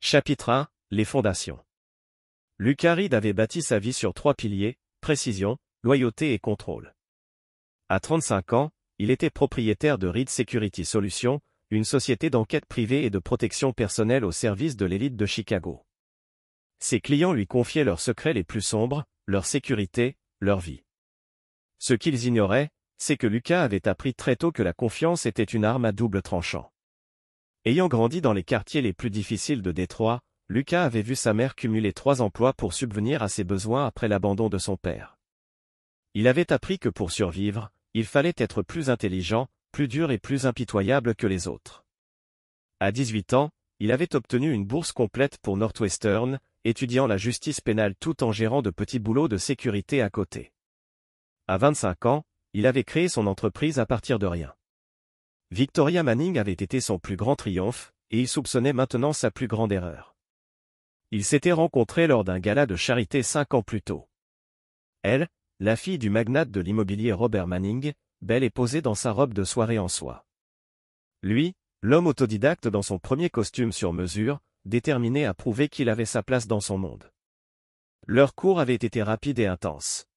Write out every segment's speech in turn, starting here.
Chapitre 1, les fondations. Lucas Reed avait bâti sa vie sur 3 piliers, précision, loyauté et contrôle. À 35 ans, il était propriétaire de Reed Security Solutions, une société d'enquête privée et de protection personnelle au service de l'élite de Chicago. Ses clients lui confiaient leurs secrets les plus sombres, leur sécurité, leur vie. Ce qu'ils ignoraient, c'est que Lucas avait appris très tôt que la confiance était une arme à double tranchant. Ayant grandi dans les quartiers les plus difficiles de Détroit, Lucas avait vu sa mère cumuler 3 emplois pour subvenir à ses besoins après l'abandon de son père. Il avait appris que pour survivre, il fallait être plus intelligent, plus dur et plus impitoyable que les autres. À 18 ans, il avait obtenu une bourse complète pour Northwestern, étudiant la justice pénale tout en gérant de petits boulots de sécurité à côté. À 25 ans, il avait créé son entreprise à partir de rien. Victoria Manning avait été son plus grand triomphe, et il soupçonnait maintenant sa plus grande erreur. Ils s'étaient rencontrés lors d'un gala de charité 5 ans plus tôt. Elle, la fille du magnate de l'immobilier Robert Manning, belle et posée dans sa robe de soirée en soie. Lui, l'homme autodidacte dans son premier costume sur mesure, déterminé à prouver qu'il avait sa place dans son monde. Leur cours avait été rapide et intense.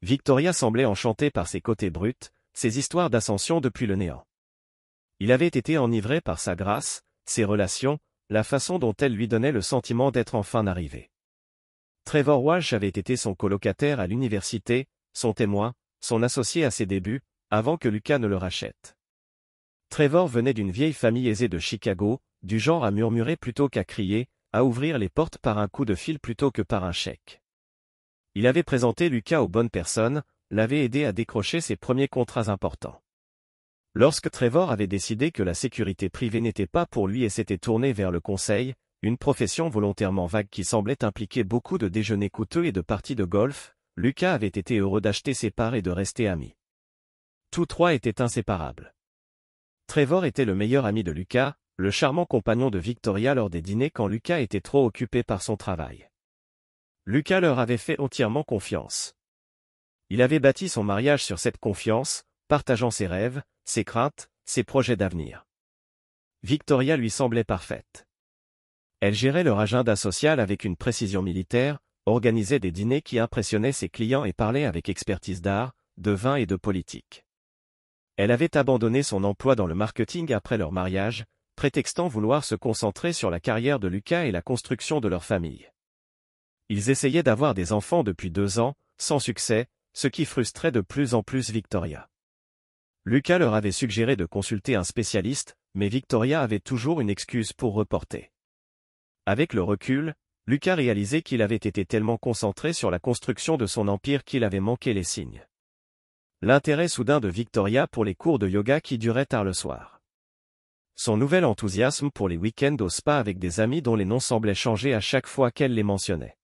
Victoria semblait enchantée par ses côtés bruts, ses histoires d'ascension depuis le néant. Il avait été enivré par sa grâce, ses relations, la façon dont elle lui donnait le sentiment d'être enfin arrivé. Trevor Walsh avait été son colocataire à l'université, son témoin, son associé à ses débuts, avant que Lucas ne le rachète. Trevor venait d'une vieille famille aisée de Chicago, du genre à murmurer plutôt qu'à crier, à ouvrir les portes par un coup de fil plutôt que par un chèque. Il avait présenté Lucas aux bonnes personnes, l'avait aidé à décrocher ses premiers contrats importants. Lorsque Trevor avait décidé que la sécurité privée n'était pas pour lui et s'était tourné vers le conseil, une profession volontairement vague qui semblait impliquer beaucoup de déjeuners coûteux et de parties de golf, Lucas avait été heureux d'acheter ses parts et de rester amis. Tous trois étaient inséparables. Trevor était le meilleur ami de Lucas, le charmant compagnon de Victoria lors des dîners quand Lucas était trop occupé par son travail. Lucas leur avait fait entièrement confiance. Il avait bâti son mariage sur cette confiance, partageant ses rêves, ses craintes, ses projets d'avenir. Victoria lui semblait parfaite. Elle gérait leur agenda social avec une précision militaire, organisait des dîners qui impressionnaient ses clients et parlait avec expertise d'art, de vin et de politique. Elle avait abandonné son emploi dans le marketing après leur mariage, prétextant vouloir se concentrer sur la carrière de Lucas et la construction de leur famille. Ils essayaient d'avoir des enfants depuis 2 ans, sans succès, ce qui frustrait de plus en plus Victoria. Lucas leur avait suggéré de consulter un spécialiste, mais Victoria avait toujours une excuse pour reporter. Avec le recul, Lucas réalisait qu'il avait été tellement concentré sur la construction de son empire qu'il avait manqué les signes. L'intérêt soudain de Victoria pour les cours de yoga qui duraient tard le soir. Son nouvel enthousiasme pour les week-ends au spa avec des amis dont les noms semblaient changer à chaque fois qu'elle les mentionnait.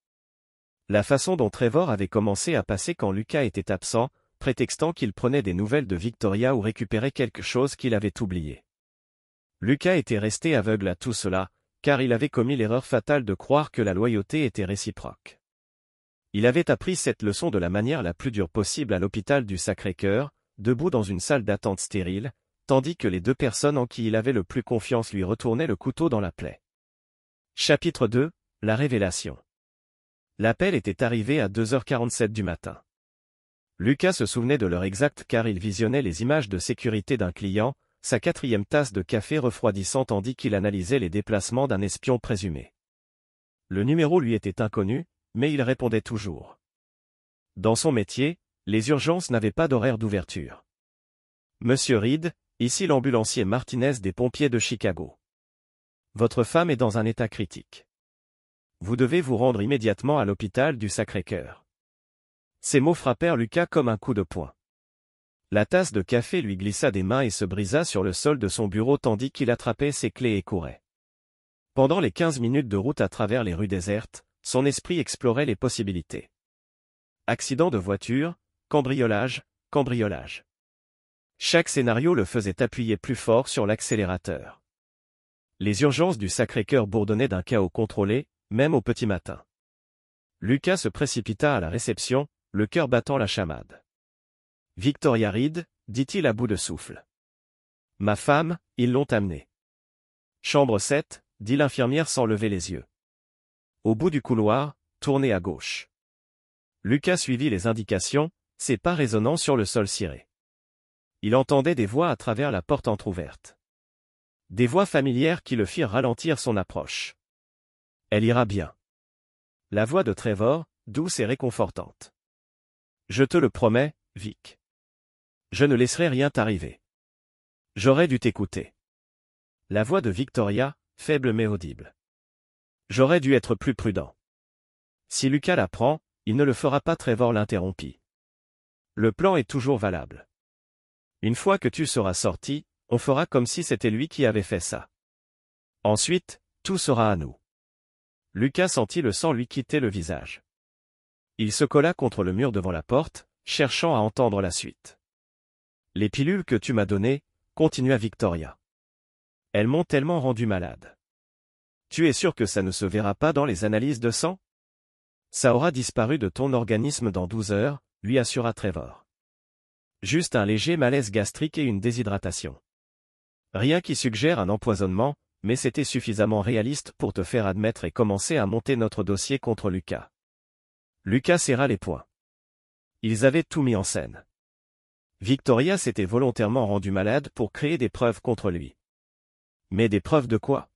La façon dont Trevor avait commencé à passer quand Lucas était absent, prétextant qu'il prenait des nouvelles de Victoria ou récupérait quelque chose qu'il avait oublié. Lucas était resté aveugle à tout cela, car il avait commis l'erreur fatale de croire que la loyauté était réciproque. Il avait appris cette leçon de la manière la plus dure possible à l'hôpital du Sacré-Cœur, debout dans une salle d'attente stérile, tandis que les 2 personnes en qui il avait le plus confiance lui retournaient le couteau dans la plaie. Chapitre 2, la révélation. L'appel était arrivé à 2h47 du matin. Lucas se souvenait de l'heure exacte car il visionnait les images de sécurité d'un client, sa 4e tasse de café refroidissant tandis qu'il analysait les déplacements d'un espion présumé. Le numéro lui était inconnu, mais il répondait toujours. Dans son métier, les urgences n'avaient pas d'horaire d'ouverture. Monsieur Reed, ici l'ambulancier Martinez des pompiers de Chicago. Votre femme est dans un état critique. Vous devez vous rendre immédiatement à l'hôpital du Sacré-Cœur. Ces mots frappèrent Lucas comme un coup de poing. La tasse de café lui glissa des mains et se brisa sur le sol de son bureau tandis qu'il attrapait ses clés et courait. Pendant les 15 minutes de route à travers les rues désertes, son esprit explorait les possibilités. Accident de voiture, cambriolage, cambriolage. Chaque scénario le faisait appuyer plus fort sur l'accélérateur. Les urgences du Sacré-Cœur bourdonnaient d'un chaos contrôlé, même au petit matin. Lucas se précipita à la réception, le cœur battant la chamade. Victoria Reed, dit-il à bout de souffle. Ma femme, ils l'ont amenée. Chambre 7, dit l'infirmière sans lever les yeux. Au bout du couloir, tournez à gauche. Lucas suivit les indications, ses pas résonnant sur le sol ciré. Il entendait des voix à travers la porte entr'ouverte. Des voix familières qui le firent ralentir son approche. Elle ira bien. La voix de Trevor, douce et réconfortante. Je te le promets, Vic. Je ne laisserai rien t'arriver. J'aurais dû t'écouter. La voix de Victoria, faible mais audible. J'aurais dû être plus prudent. Si Lucas l'apprend, il ne le fera pas. Trevor l'interrompit. Le plan est toujours valable. Une fois que tu seras sorti, on fera comme si c'était lui qui avait fait ça. Ensuite, tout sera à nous. Lucas sentit le sang lui quitter le visage. Il se colla contre le mur devant la porte, cherchant à entendre la suite. Les pilules que tu m'as données, continua Victoria. Elles m'ont tellement rendu malade. Tu es sûr que ça ne se verra pas dans les analyses de sang? Ça aura disparu de ton organisme dans 12 heures, lui assura Trevor. Juste un léger malaise gastrique et une déshydratation. Rien qui suggère un empoisonnement, mais c'était suffisamment réaliste pour te faire admettre et commencer à monter notre dossier contre Lucas. Lucas serra les poings. Ils avaient tout mis en scène. Victoria s'était volontairement rendue malade pour créer des preuves contre lui. Mais des preuves de quoi?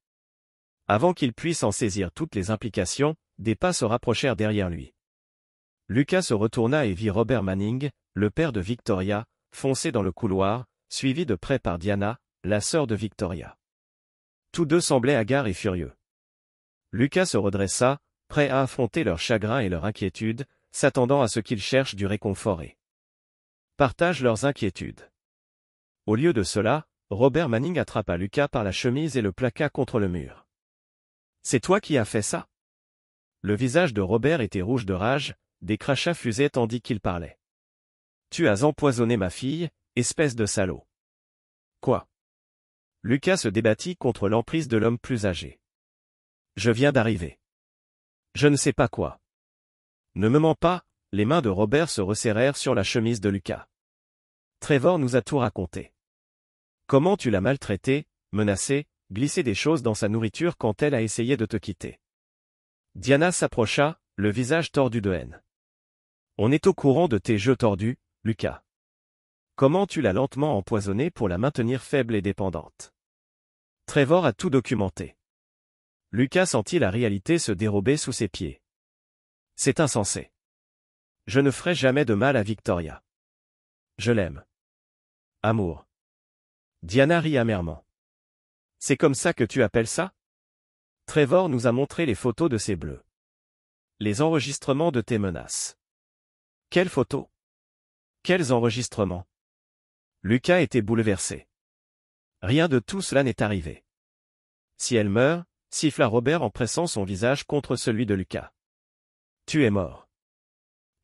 Avant qu'il puisse en saisir toutes les implications, des pas se rapprochèrent derrière lui. Lucas se retourna et vit Robert Manning, le père de Victoria, foncer dans le couloir, suivi de près par Diana, la sœur de Victoria. Tous deux semblaient hagards et furieux. Lucas se redressa, prêt à affronter leur chagrin et leur inquiétude, s'attendant à ce qu'ils cherchent du réconfort et partagent leurs inquiétudes. Au lieu de cela, Robert Manning attrapa Lucas par la chemise et le plaqua contre le mur. « C'est toi qui as fait ça ?» Le visage de Robert était rouge de rage, des crachats fusaient tandis qu'il parlait. « Tu as empoisonné ma fille, espèce de salaud. » Quoi? Lucas se débattit contre l'emprise de l'homme plus âgé. « Je viens d'arriver. Je ne sais pas quoi. » Ne me mens pas, les mains de Robert se resserrèrent sur la chemise de Lucas. « Trevor nous a tout raconté. Comment tu l'as maltraité, menacé, glissé des choses dans sa nourriture quand elle a essayé de te quitter. » Diana s'approcha, le visage tordu de haine. « On est au courant de tes jeux tordus, Lucas. Comment tu l'as lentement empoisonnée pour la maintenir faible et dépendante. » Trevor a tout documenté. Lucas sentit la réalité se dérober sous ses pieds. « C'est insensé. Je ne ferai jamais de mal à Victoria. Je l'aime. » Amour. Diana rit amèrement. « C'est comme ça que tu appelles ça? » Trevor nous a montré les photos de ces bleus. Les enregistrements de tes menaces. Quelles photos? Quels enregistrements? Lucas était bouleversé. Rien de tout cela n'est arrivé. Si elle meurt, siffla Robert en pressant son visage contre celui de Lucas. Tu es mort.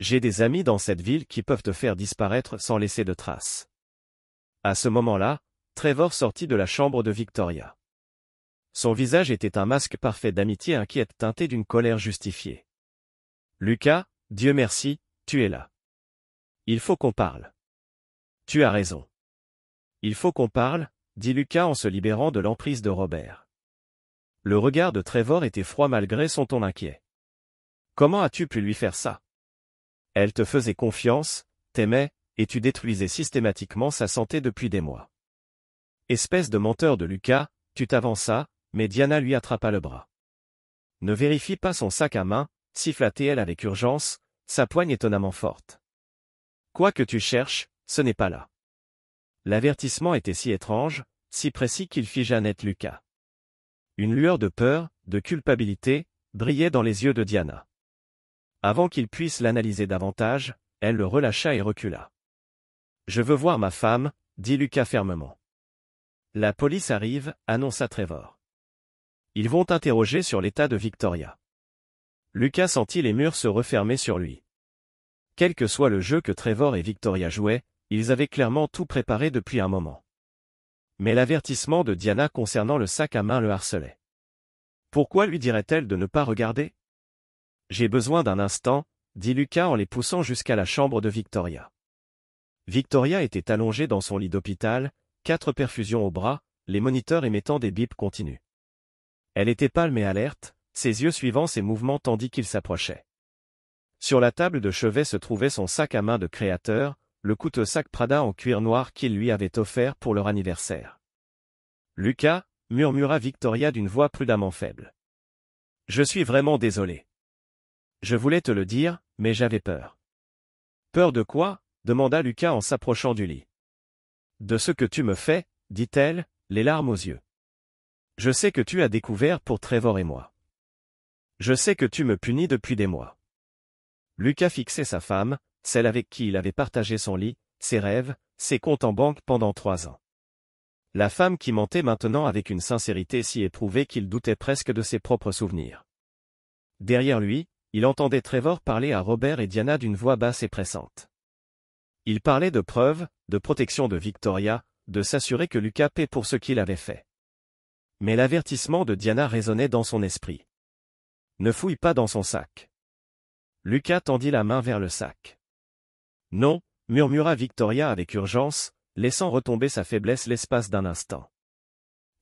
J'ai des amis dans cette ville qui peuvent te faire disparaître sans laisser de traces. À ce moment-là, Trevor sortit de la chambre de Victoria. Son visage était un masque parfait d'amitié inquiète teinté d'une colère justifiée. Lucas, Dieu merci, tu es là. Il faut qu'on parle. Tu as raison. Il faut qu'on parle, dit Lucas en se libérant de l'emprise de Robert. Le regard de Trevor était froid malgré son ton inquiet. Comment as-tu pu lui faire ça? Elle te faisait confiance, t'aimait, et tu détruisais systématiquement sa santé depuis des mois. Espèce de menteur de Lucas, tu t'avanças, mais Diana lui attrapa le bras. Ne vérifie pas son sac à main, siffla-t-elle avec urgence, sa poigne étonnamment forte. Quoi que tu cherches, ce n'est pas là. L'avertissement était si étrange, si précis qu'il figea net Lucas. Une lueur de peur, de culpabilité, brillait dans les yeux de Diana. Avant qu'il puisse l'analyser davantage, elle le relâcha et recula. « Je veux voir ma femme, » dit Lucas fermement. « La police arrive, » annonça Trevor. Ils vont interroger sur l'état de Victoria. Lucas sentit les murs se refermer sur lui. Quel que soit le jeu que Trevor et Victoria jouaient, ils avaient clairement tout préparé depuis un moment. Mais l'avertissement de Diana concernant le sac à main le harcelait. Pourquoi lui dirait-elle de ne pas regarder? J'ai besoin d'un instant, dit Lucas en les poussant jusqu'à la chambre de Victoria. Victoria était allongée dans son lit d'hôpital, 4 perfusions au bras, les moniteurs émettant des bips continus. Elle était pâle mais alerte, ses yeux suivant ses mouvements tandis qu'il s'approchait. Sur la table de chevet se trouvait son sac à main de créateur, le coûteux sac Prada en cuir noir qu'il lui avait offert pour leur anniversaire. « Lucas » murmura Victoria d'une voix prudemment faible. « Je suis vraiment désolé. Je voulais te le dire, mais j'avais peur. »« Peur de quoi ?» demanda Lucas en s'approchant du lit. « De ce que tu me fais, » dit-elle, les larmes aux yeux. « Je sais que tu as découvert pour Trevor et moi. Je sais que tu me punis depuis des mois. » Lucas fixait sa femme, celle avec qui il avait partagé son lit, ses rêves, ses comptes en banque pendant 3 ans. La femme qui mentait maintenant avec une sincérité si éprouvée qu'il doutait presque de ses propres souvenirs. Derrière lui, il entendait Trevor parler à Robert et Diana d'une voix basse et pressante. Il parlait de preuves, de protection de Victoria, de s'assurer que Lucas paie pour ce qu'il avait fait. Mais l'avertissement de Diana résonnait dans son esprit. Ne fouille pas dans son sac. Lucas tendit la main vers le sac. Non, murmura Victoria avec urgence, laissant retomber sa faiblesse l'espace d'un instant.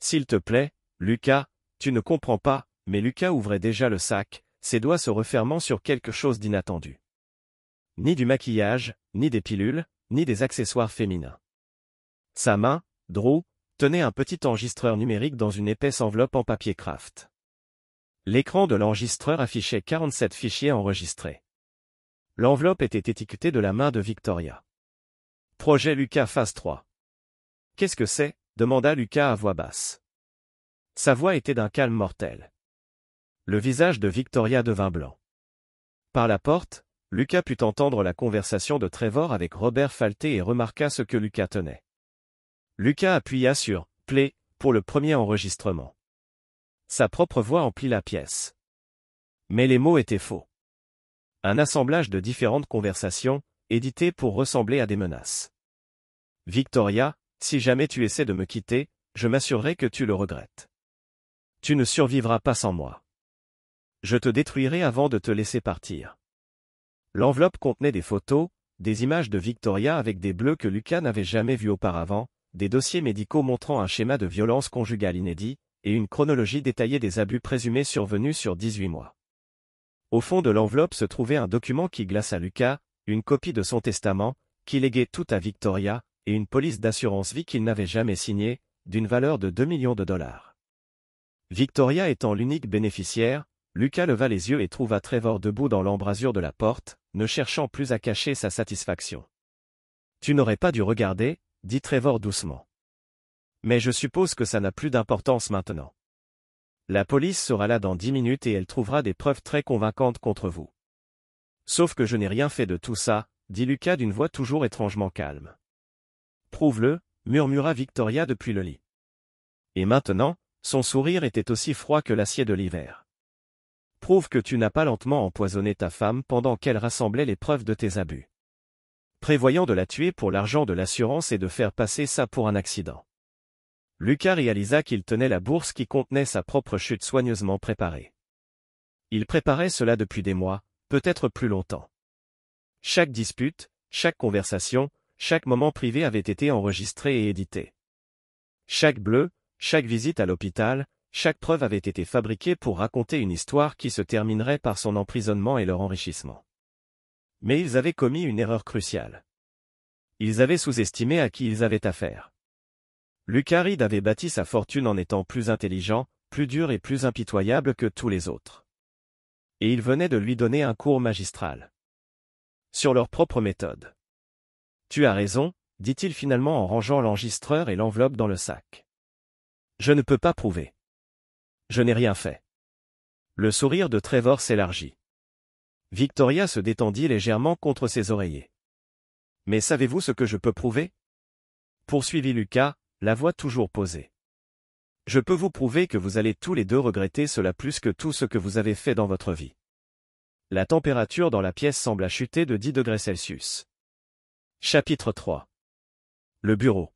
S'il te plaît, Lucas, tu ne comprends pas, mais Lucas ouvrait déjà le sac, ses doigts se refermant sur quelque chose d'inattendu. Ni du maquillage, ni des pilules, ni des accessoires féminins. Sa main, Drew, tenait un petit enregistreur numérique dans une épaisse enveloppe en papier craft. L'écran de l'enregistreur affichait 47 fichiers enregistrés. L'enveloppe était étiquetée de la main de Victoria. Projet Lucas phase 3. Qu'est-ce que c'est ? Demanda Lucas à voix basse. Sa voix était d'un calme mortel. Le visage de Victoria devint blanc. Par la porte, Lucas put entendre la conversation de Trevor avec Robert Falté et remarqua ce que Lucas tenait. Lucas appuya sur « Play » pour le premier enregistrement. Sa propre voix emplit la pièce. Mais les mots étaient faux. Un assemblage de différentes conversations, éditées pour ressembler à des menaces. « Victoria, si jamais tu essaies de me quitter, je m'assurerai que tu le regrettes. Tu ne survivras pas sans moi. Je te détruirai avant de te laisser partir. » L'enveloppe contenait des photos, des images de Victoria avec des bleus que Lucas n'avait jamais vus auparavant, des dossiers médicaux montrant un schéma de violence conjugale inédit, et une chronologie détaillée des abus présumés survenus sur 18 mois. Au fond de l'enveloppe se trouvait un document qui glaça Lucas, une copie de son testament, qui léguait tout à Victoria, et une police d'assurance vie qu'il n'avait jamais signée, d'une valeur de 2 millions de dollars. Victoria étant l'unique bénéficiaire, Lucas leva les yeux et trouva Trevor debout dans l'embrasure de la porte, ne cherchant plus à cacher sa satisfaction. « Tu n'aurais pas dû regarder » dit Trevor doucement. « Mais je suppose que ça n'a plus d'importance maintenant. La police sera là dans 10 minutes et elle trouvera des preuves très convaincantes contre vous. » « Sauf que je n'ai rien fait de tout ça, » dit Lucas d'une voix toujours étrangement calme. « Prouve-le, » murmura Victoria depuis le lit. Et maintenant, son sourire était aussi froid que l'acier de l'hiver. « Prouve que tu n'as pas lentement empoisonné ta femme pendant qu'elle rassemblait les preuves de tes abus. Prévoyant de la tuer pour l'argent de l'assurance et de faire passer ça pour un accident. » Lucas réalisa qu'il tenait la bourse qui contenait sa propre chute soigneusement préparée. Il préparait cela depuis des mois, peut-être plus longtemps. Chaque dispute, chaque conversation, chaque moment privé avait été enregistré et édité. Chaque bleu, chaque visite à l'hôpital, chaque preuve avait été fabriquée pour raconter une histoire qui se terminerait par son emprisonnement et leur enrichissement. Mais ils avaient commis une erreur cruciale. Ils avaient sous-estimé à qui ils avaient affaire. Lucas Reed avait bâti sa fortune en étant plus intelligent, plus dur et plus impitoyable que tous les autres. Et il venait de lui donner un cours magistral. Sur leur propre méthode. « Tu as raison, » dit-il finalement en rangeant l'enregistreur et l'enveloppe dans le sac. « Je ne peux pas prouver. Je n'ai rien fait. » Le sourire de Trevor s'élargit. Victoria se détendit légèrement contre ses oreillers. « Mais savez-vous ce que je peux prouver » poursuivit Lucas, la voix toujours posée. « Je peux vous prouver que vous allez tous les deux regretter cela plus que tout ce que vous avez fait dans votre vie. » La température dans la pièce sembla chuter de 10 degrés Celsius. Chapitre 3. Le bureau.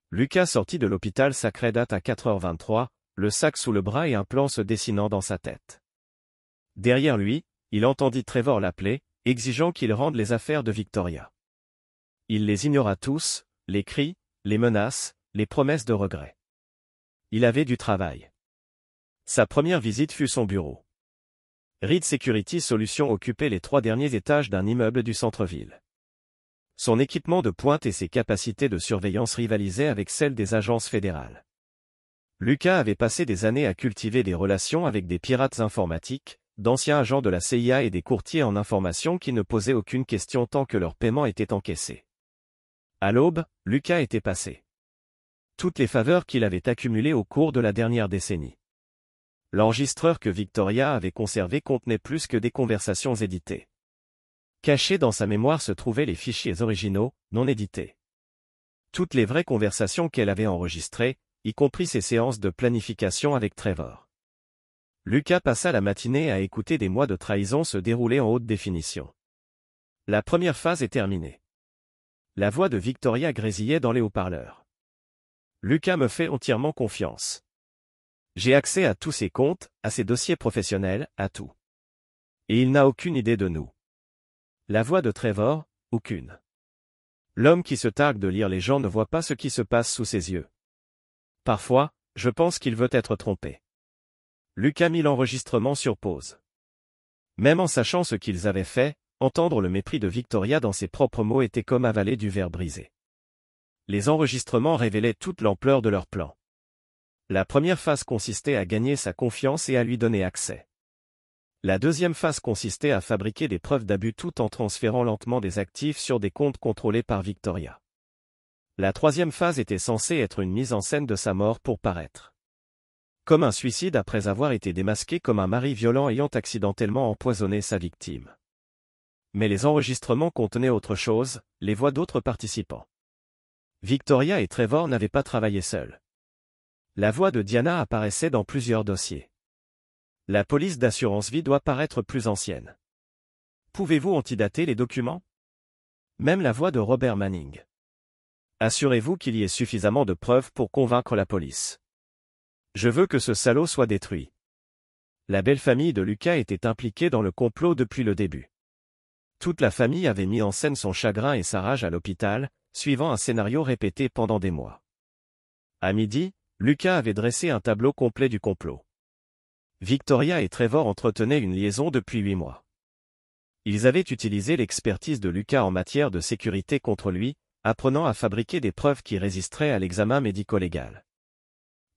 Lucas sortit de l'hôpital Sacred Heart à 4h23, le sac sous le bras et un plan se dessinant dans sa tête. Derrière lui, il entendit Trevor l'appeler, exigeant qu'il rende les affaires de Victoria. Il les ignora tous, les cris, les menaces, les promesses de regret. Il avait du travail. Sa première visite fut son bureau. Reed Security Solutions occupait les 3 derniers étages d'un immeuble du centre-ville. Son équipement de pointe et ses capacités de surveillance rivalisaient avec celles des agences fédérales. Lucas avait passé des années à cultiver des relations avec des pirates informatiques, d'anciens agents de la CIA et des courtiers en information qui ne posaient aucune question tant que leur paiement était encaissé. À l'aube, Lucas était passé. Toutes les faveurs qu'il avait accumulées au cours de la dernière décennie. L'enregistreur que Victoria avait conservé contenait plus que des conversations éditées. Cachés dans sa mémoire se trouvaient les fichiers originaux, non édités. Toutes les vraies conversations qu'elle avait enregistrées, y compris ses séances de planification avec Trevor. Lucas passa la matinée à écouter des mois de trahison se dérouler en haute définition. La première phase est terminée. La voix de Victoria grésillait dans les haut-parleurs. Lucas me fait entièrement confiance. J'ai accès à tous ses comptes, à ses dossiers professionnels, à tout. Et il n'a aucune idée de nous. La voix de Trevor, aucune. L'homme qui se targue de lire les gens ne voit pas ce qui se passe sous ses yeux. Parfois, je pense qu'il veut être trompé. Lucas mit l'enregistrement sur pause. Même en sachant ce qu'ils avaient fait, entendre le mépris de Victoria dans ses propres mots était comme avaler du verre brisé. Les enregistrements révélaient toute l'ampleur de leur plan. La première phase consistait à gagner sa confiance et à lui donner accès. La deuxième phase consistait à fabriquer des preuves d'abus tout en transférant lentement des actifs sur des comptes contrôlés par Victoria. La troisième phase était censée être une mise en scène de sa mort pour paraître comme un suicide après avoir été démasqué comme un mari violent ayant accidentellement empoisonné sa victime. Mais les enregistrements contenaient autre chose, les voix d'autres participants. Victoria et Trevor n'avaient pas travaillé seuls. La voix de Diana apparaissait dans plusieurs dossiers. La police d'assurance vie doit paraître plus ancienne. Pouvez-vous antidater les documents? Même la voix de Robert Manning. Assurez-vous qu'il y ait suffisamment de preuves pour convaincre la police. Je veux que ce salaud soit détruit. La belle famille de Lucas était impliquée dans le complot depuis le début. Toute la famille avait mis en scène son chagrin et sa rage à l'hôpital, suivant un scénario répété pendant des mois. À midi, Lucas avait dressé un tableau complet du complot. Victoria et Trevor entretenaient une liaison depuis 8 mois. Ils avaient utilisé l'expertise de Lucas en matière de sécurité contre lui, apprenant à fabriquer des preuves qui résisteraient à l'examen médico-légal.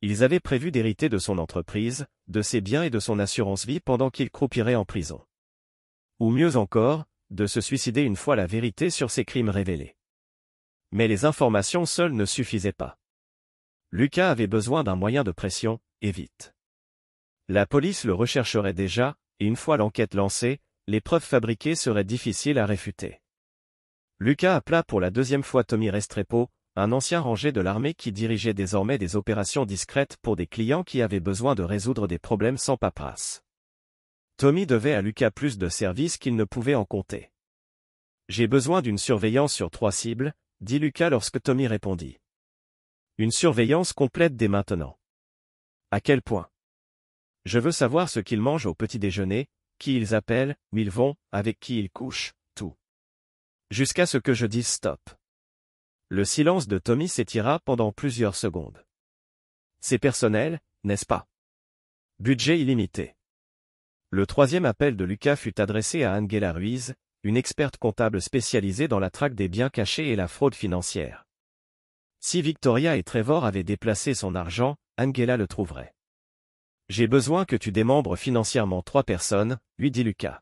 Ils avaient prévu d'hériter de son entreprise, de ses biens et de son assurance vie pendant qu'il croupirait en prison. Ou mieux encore, de se suicider une fois la vérité sur ses crimes révélés. Mais les informations seules ne suffisaient pas. Lucas avait besoin d'un moyen de pression, et vite. La police le rechercherait déjà, et une fois l'enquête lancée, les preuves fabriquées seraient difficiles à réfuter. Lucas appela pour la deuxième fois Tommy Restrepo, un ancien rangé de l'armée qui dirigeait désormais des opérations discrètes pour des clients qui avaient besoin de résoudre des problèmes sans paperasse. Tommy devait à Lucas plus de services qu'il ne pouvait en compter. J'ai besoin d'une surveillance sur 3 cibles, dit Lucas lorsque Tommy répondit. Une surveillance complète dès maintenant. À quel point? Je veux savoir ce qu'ils mangent au petit déjeuner, qui ils appellent, où ils vont, avec qui ils couchent, tout. Jusqu'à ce que je dise stop. Le silence de Tommy s'étira pendant plusieurs secondes. C'est personnel, n'est-ce pas? Budget illimité. Le troisième appel de Lucas fut adressé à Angela Ruiz, une experte comptable spécialisée dans la traque des biens cachés et la fraude financière. Si Victoria et Trevor avaient déplacé son argent, Angela le trouverait. J'ai besoin que tu démembres financièrement 3 personnes, lui dit Lucas.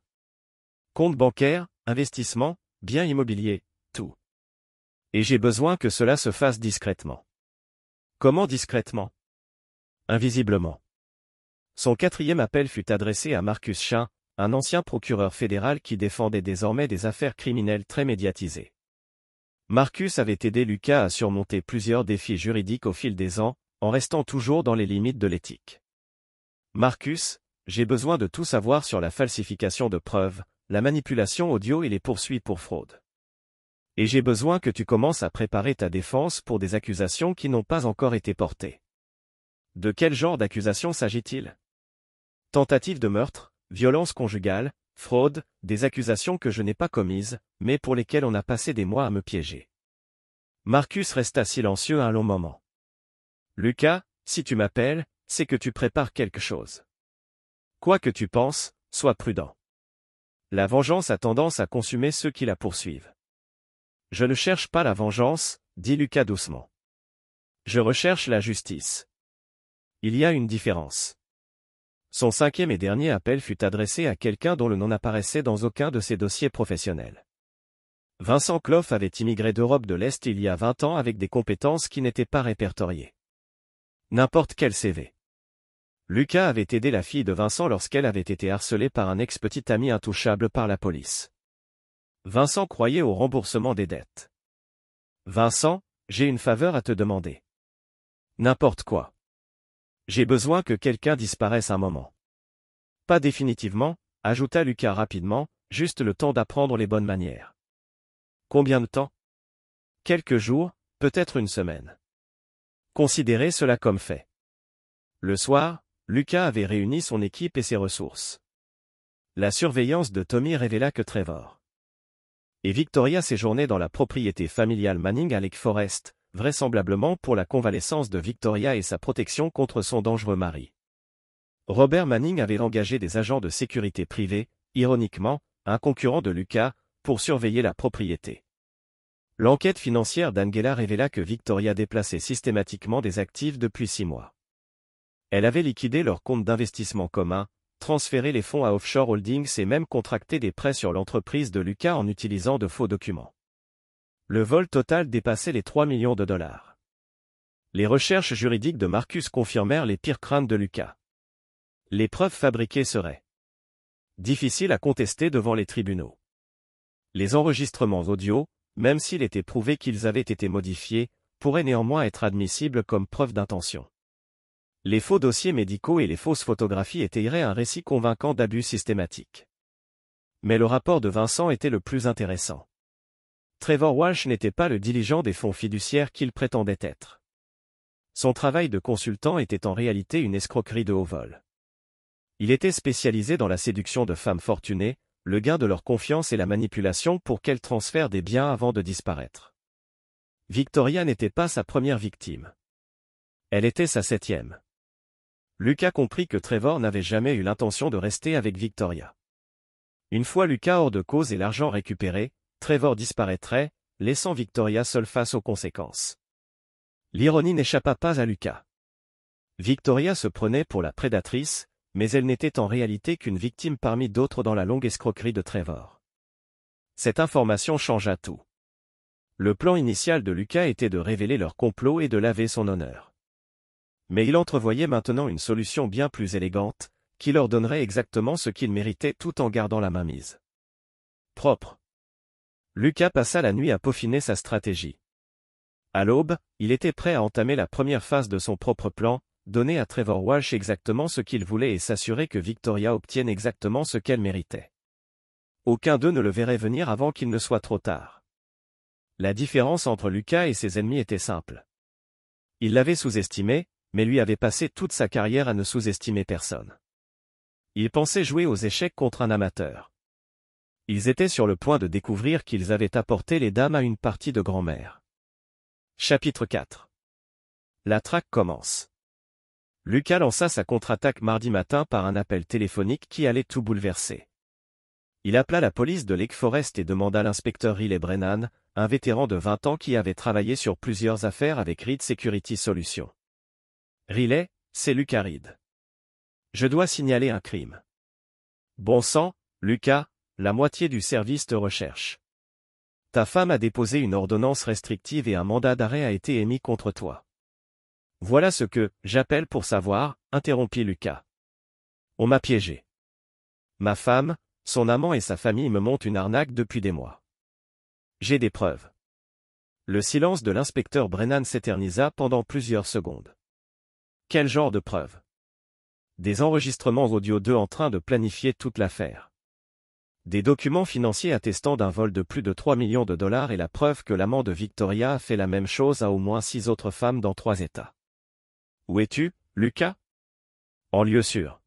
Compte bancaire, investissement, biens immobiliers, tout. Et j'ai besoin que cela se fasse discrètement. Comment discrètement? Invisiblement. Son quatrième appel fut adressé à Marcus Chin, un ancien procureur fédéral qui défendait désormais des affaires criminelles très médiatisées. Marcus avait aidé Lucas à surmonter plusieurs défis juridiques au fil des ans, en restant toujours dans les limites de l'éthique. Marcus, j'ai besoin de tout savoir sur la falsification de preuves, la manipulation audio et les poursuites pour fraude. Et j'ai besoin que tu commences à préparer ta défense pour des accusations qui n'ont pas encore été portées. De quel genre d'accusations s'agit-il? Tentative de meurtre, violence conjugale, fraude, des accusations que je n'ai pas commises, mais pour lesquelles on a passé des mois à me piéger. Marcus resta silencieux un long moment. Lucas, si tu m'appelles, c'est que tu prépares quelque chose. Quoi que tu penses, sois prudent. La vengeance a tendance à consumer ceux qui la poursuivent. Je ne cherche pas la vengeance, dit Lucas doucement. Je recherche la justice. Il y a une différence. Son cinquième et dernier appel fut adressé à quelqu'un dont le nom n'apparaissait dans aucun de ses dossiers professionnels. Vincent Clough avait immigré d'Europe de l'Est il y a 20 ans avec des compétences qui n'étaient pas répertoriées. N'importe quel CV. Lucas avait aidé la fille de Vincent lorsqu'elle avait été harcelée par un ex-petit ami intouchable par la police. Vincent croyait au remboursement des dettes. Vincent, j'ai une faveur à te demander. N'importe quoi. J'ai besoin que quelqu'un disparaisse un moment. Pas définitivement, ajouta Lucas rapidement, juste le temps d'apprendre les bonnes manières. Combien de temps? Quelques jours, peut-être une semaine. Considérez cela comme fait. Le soir, Lucas avait réuni son équipe et ses ressources. La surveillance de Tommy révéla que Trevor et Victoria séjournaient dans la propriété familiale Manning à Lake Forest, vraisemblablement pour la convalescence de Victoria et sa protection contre son dangereux mari. Robert Manning avait engagé des agents de sécurité privés, ironiquement, un concurrent de Lucas, pour surveiller la propriété. L'enquête financière d'Angela révéla que Victoria déplaçait systématiquement des actifs depuis 6 mois. Elle avait liquidé leur compte d'investissement commun, transféré les fonds à Offshore Holdings et même contracté des prêts sur l'entreprise de Lucas en utilisant de faux documents. Le vol total dépassait les 3 millions de dollars. Les recherches juridiques de Marcus confirmèrent les pires craintes de Lucas. Les preuves fabriquées seraient difficiles à contester devant les tribunaux. Les enregistrements audio, même s'il était prouvé qu'ils avaient été modifiés, pourraient néanmoins être admissibles comme preuve d'intention. Les faux dossiers médicaux et les fausses photographies étayeraient un récit convaincant d'abus systématiques. Mais le rapport de Vincent était le plus intéressant. Trevor Walsh n'était pas le diligent des fonds fiduciaires qu'il prétendait être. Son travail de consultant était en réalité une escroquerie de haut vol. Il était spécialisé dans la séduction de femmes fortunées, le gain de leur confiance et la manipulation pour qu'elles transfèrent des biens avant de disparaître. Victoria n'était pas sa première victime. Elle était sa 7e. Lucas comprit que Trevor n'avait jamais eu l'intention de rester avec Victoria. Une fois Lucas hors de cause et l'argent récupéré, Trevor disparaîtrait, laissant Victoria seule face aux conséquences. L'ironie n'échappa pas à Lucas. Victoria se prenait pour la prédatrice, mais elle n'était en réalité qu'une victime parmi d'autres dans la longue escroquerie de Trevor. Cette information changea tout. Le plan initial de Lucas était de révéler leur complot et de laver son honneur. Mais il entrevoyait maintenant une solution bien plus élégante, qui leur donnerait exactement ce qu'ils méritaient tout en gardant la mainmise. Propre. Lucas passa la nuit à peaufiner sa stratégie. À l'aube, il était prêt à entamer la première phase de son propre plan, donner à Trevor Walsh exactement ce qu'il voulait et s'assurer que Victoria obtienne exactement ce qu'elle méritait. Aucun d'eux ne le verrait venir avant qu'il ne soit trop tard. La différence entre Lucas et ses ennemis était simple. Il l'avait sous-estimé, mais lui avait passé toute sa carrière à ne sous-estimer personne. Il pensait jouer aux échecs contre un amateur. Ils étaient sur le point de découvrir qu'ils avaient apporté les dames à une partie de grand-mère. Chapitre 4. La traque commence. Lucas lança sa contre-attaque mardi matin par un appel téléphonique qui allait tout bouleverser. Il appela la police de Lake Forest et demanda l'inspecteur Riley Brennan, un vétéran de 20 ans qui avait travaillé sur plusieurs affaires avec Reed Security Solutions. Riley, c'est Lucas Reed. Je dois signaler un crime. Bon sang, Lucas, la moitié du service te recherche. Ta femme a déposé une ordonnance restrictive et un mandat d'arrêt a été émis contre toi. Voilà ce que j'appelle pour savoir, interrompit Lucas. On m'a piégé. Ma femme, son amant et sa famille me montent une arnaque depuis des mois. J'ai des preuves. Le silence de l'inspecteur Brennan s'éternisa pendant plusieurs secondes. Quel genre de preuves? Des enregistrements audio d'eux en train de planifier toute l'affaire. Des documents financiers attestant d'un vol de plus de 3 millions de dollars et la preuve que l'amant de Victoria a fait la même chose à au moins 6 autres femmes dans 3 États. Où es-tu, Lucas? En lieu sûr.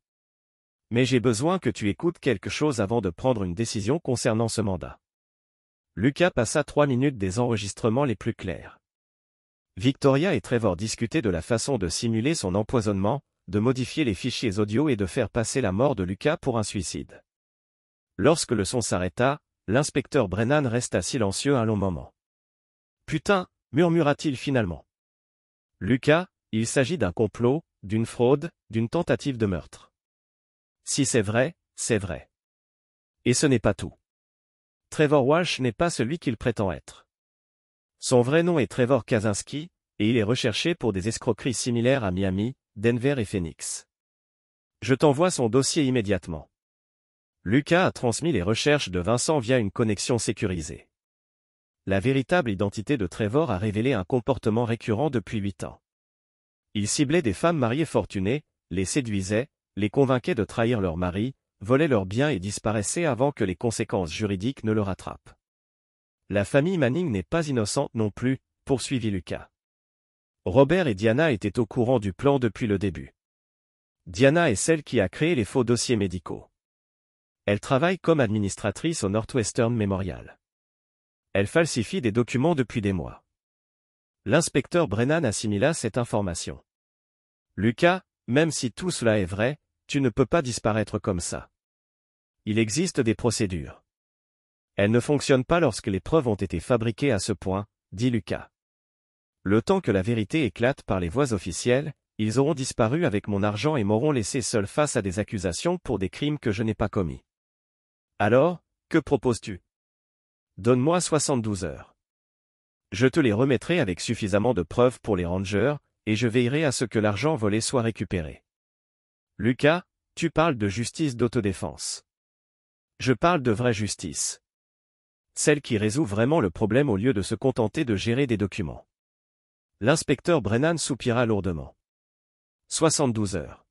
Mais j'ai besoin que tu écoutes quelque chose avant de prendre une décision concernant ce mandat. Lucas passa 3 minutes des enregistrements les plus clairs. Victoria et Trevor discutaient de la façon de simuler son empoisonnement, de modifier les fichiers audio et de faire passer la mort de Lucas pour un suicide. Lorsque le son s'arrêta, l'inspecteur Brennan resta silencieux un long moment. « Putain !» murmura-t-il finalement. « Lucas, il s'agit d'un complot, d'une fraude, d'une tentative de meurtre. Si c'est vrai, c'est vrai. Et ce n'est pas tout. Trevor Walsh n'est pas celui qu'il prétend être. Son vrai nom est Trevor Kaczynski, et il est recherché pour des escroqueries similaires à Miami, Denver et Phoenix. Je t'envoie son dossier immédiatement. » Lucas a transmis les recherches de Vincent via une connexion sécurisée. La véritable identité de Trevor a révélé un comportement récurrent depuis 8 ans. Il ciblait des femmes mariées fortunées, les séduisait, les convainquait de trahir leur mari, volait leurs biens et disparaissait avant que les conséquences juridiques ne le rattrapent. La famille Manning n'est pas innocente non plus, poursuivit Lucas. Robert et Diana étaient au courant du plan depuis le début. Diana est celle qui a créé les faux dossiers médicaux. Elle travaille comme administratrice au Northwestern Memorial. Elle falsifie des documents depuis des mois. L'inspecteur Brennan assimila cette information. Lucas, même si tout cela est vrai, tu ne peux pas disparaître comme ça. Il existe des procédures. Elles ne fonctionnent pas lorsque les preuves ont été fabriquées à ce point, dit Lucas. Le temps que la vérité éclate par les voies officielles, ils auront disparu avec mon argent et m'auront laissé seul face à des accusations pour des crimes que je n'ai pas commis. Alors, que proposes-tu? Donne-moi 72 heures. Je te les remettrai avec suffisamment de preuves pour les Rangers, et je veillerai à ce que l'argent volé soit récupéré. Lucas, tu parles de justice d'autodéfense. Je parle de vraie justice. Celle qui résout vraiment le problème au lieu de se contenter de gérer des documents. L'inspecteur Brennan soupira lourdement. 72 heures.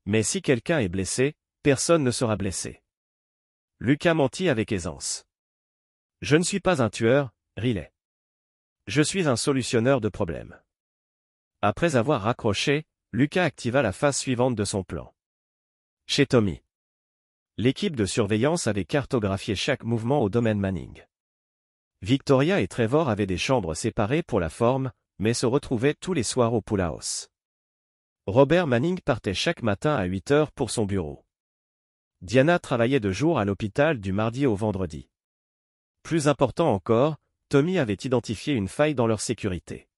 Mais si quelqu'un est blessé, personne ne sera blessé. Lucas mentit avec aisance. Je ne suis pas un tueur, Riley. Je suis un solutionneur de problèmes. Après avoir raccroché, Lucas activa la phase suivante de son plan. Chez Tommy. L'équipe de surveillance avait cartographié chaque mouvement au domaine Manning. Victoria et Trevor avaient des chambres séparées pour la forme, mais se retrouvaient tous les soirs au Pool House. Robert Manning partait chaque matin à 8 heures pour son bureau. Diana travaillait de jour à l'hôpital du mardi au vendredi. Plus important encore, Tommy avait identifié une faille dans leur sécurité.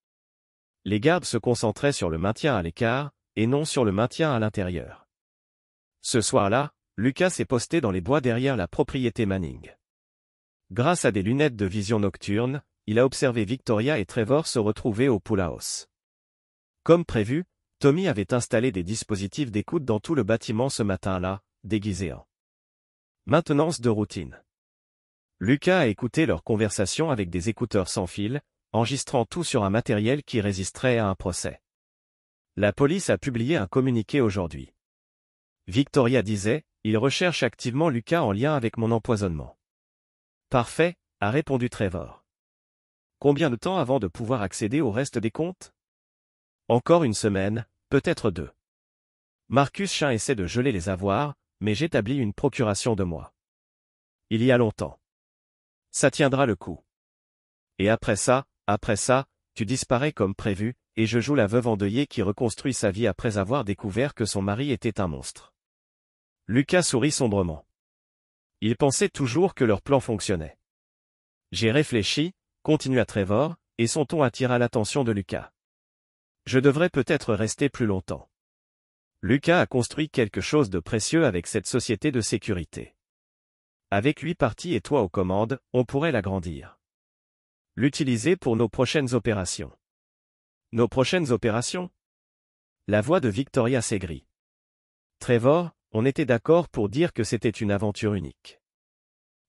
Les gardes se concentraient sur le maintien à l'écart, et non sur le maintien à l'intérieur. Ce soir-là, Lucas s'est posté dans les bois derrière la propriété Manning. Grâce à des lunettes de vision nocturne, il a observé Victoria et Trevor se retrouver au Pool House. Comme prévu, Tommy avait installé des dispositifs d'écoute dans tout le bâtiment ce matin-là, déguisés en maintenance de routine. Lucas a écouté leur conversation avec des écouteurs sans fil, enregistrant tout sur un matériel qui résisterait à un procès. La police a publié un communiqué aujourd'hui. Victoria disait, « Il recherche activement Lucas en lien avec mon empoisonnement. » Parfait, a répondu Trevor. Combien de temps avant de pouvoir accéder au reste des comptes? Encore une semaine, peut-être 2. Marcus Chin essaie de geler les avoirs, mais j'établis une procuration de moi. Il y a longtemps. Ça tiendra le coup. Et après ça, tu disparais comme prévu, et je joue la veuve endeuillée qui reconstruit sa vie après avoir découvert que son mari était un monstre. Lucas sourit sombrement. Il pensait toujours que leur plan fonctionnait. J'ai réfléchi, continua Trevor, et son ton attira l'attention de Lucas. Je devrais peut-être rester plus longtemps. Lucas a construit quelque chose de précieux avec cette société de sécurité. Avec 8 parties et toi aux commandes, on pourrait l'agrandir. L'utiliser pour nos prochaines opérations. Nos prochaines opérations? La voix de Victoria s'aigrit. Trevor, on était d'accord pour dire que c'était une aventure unique.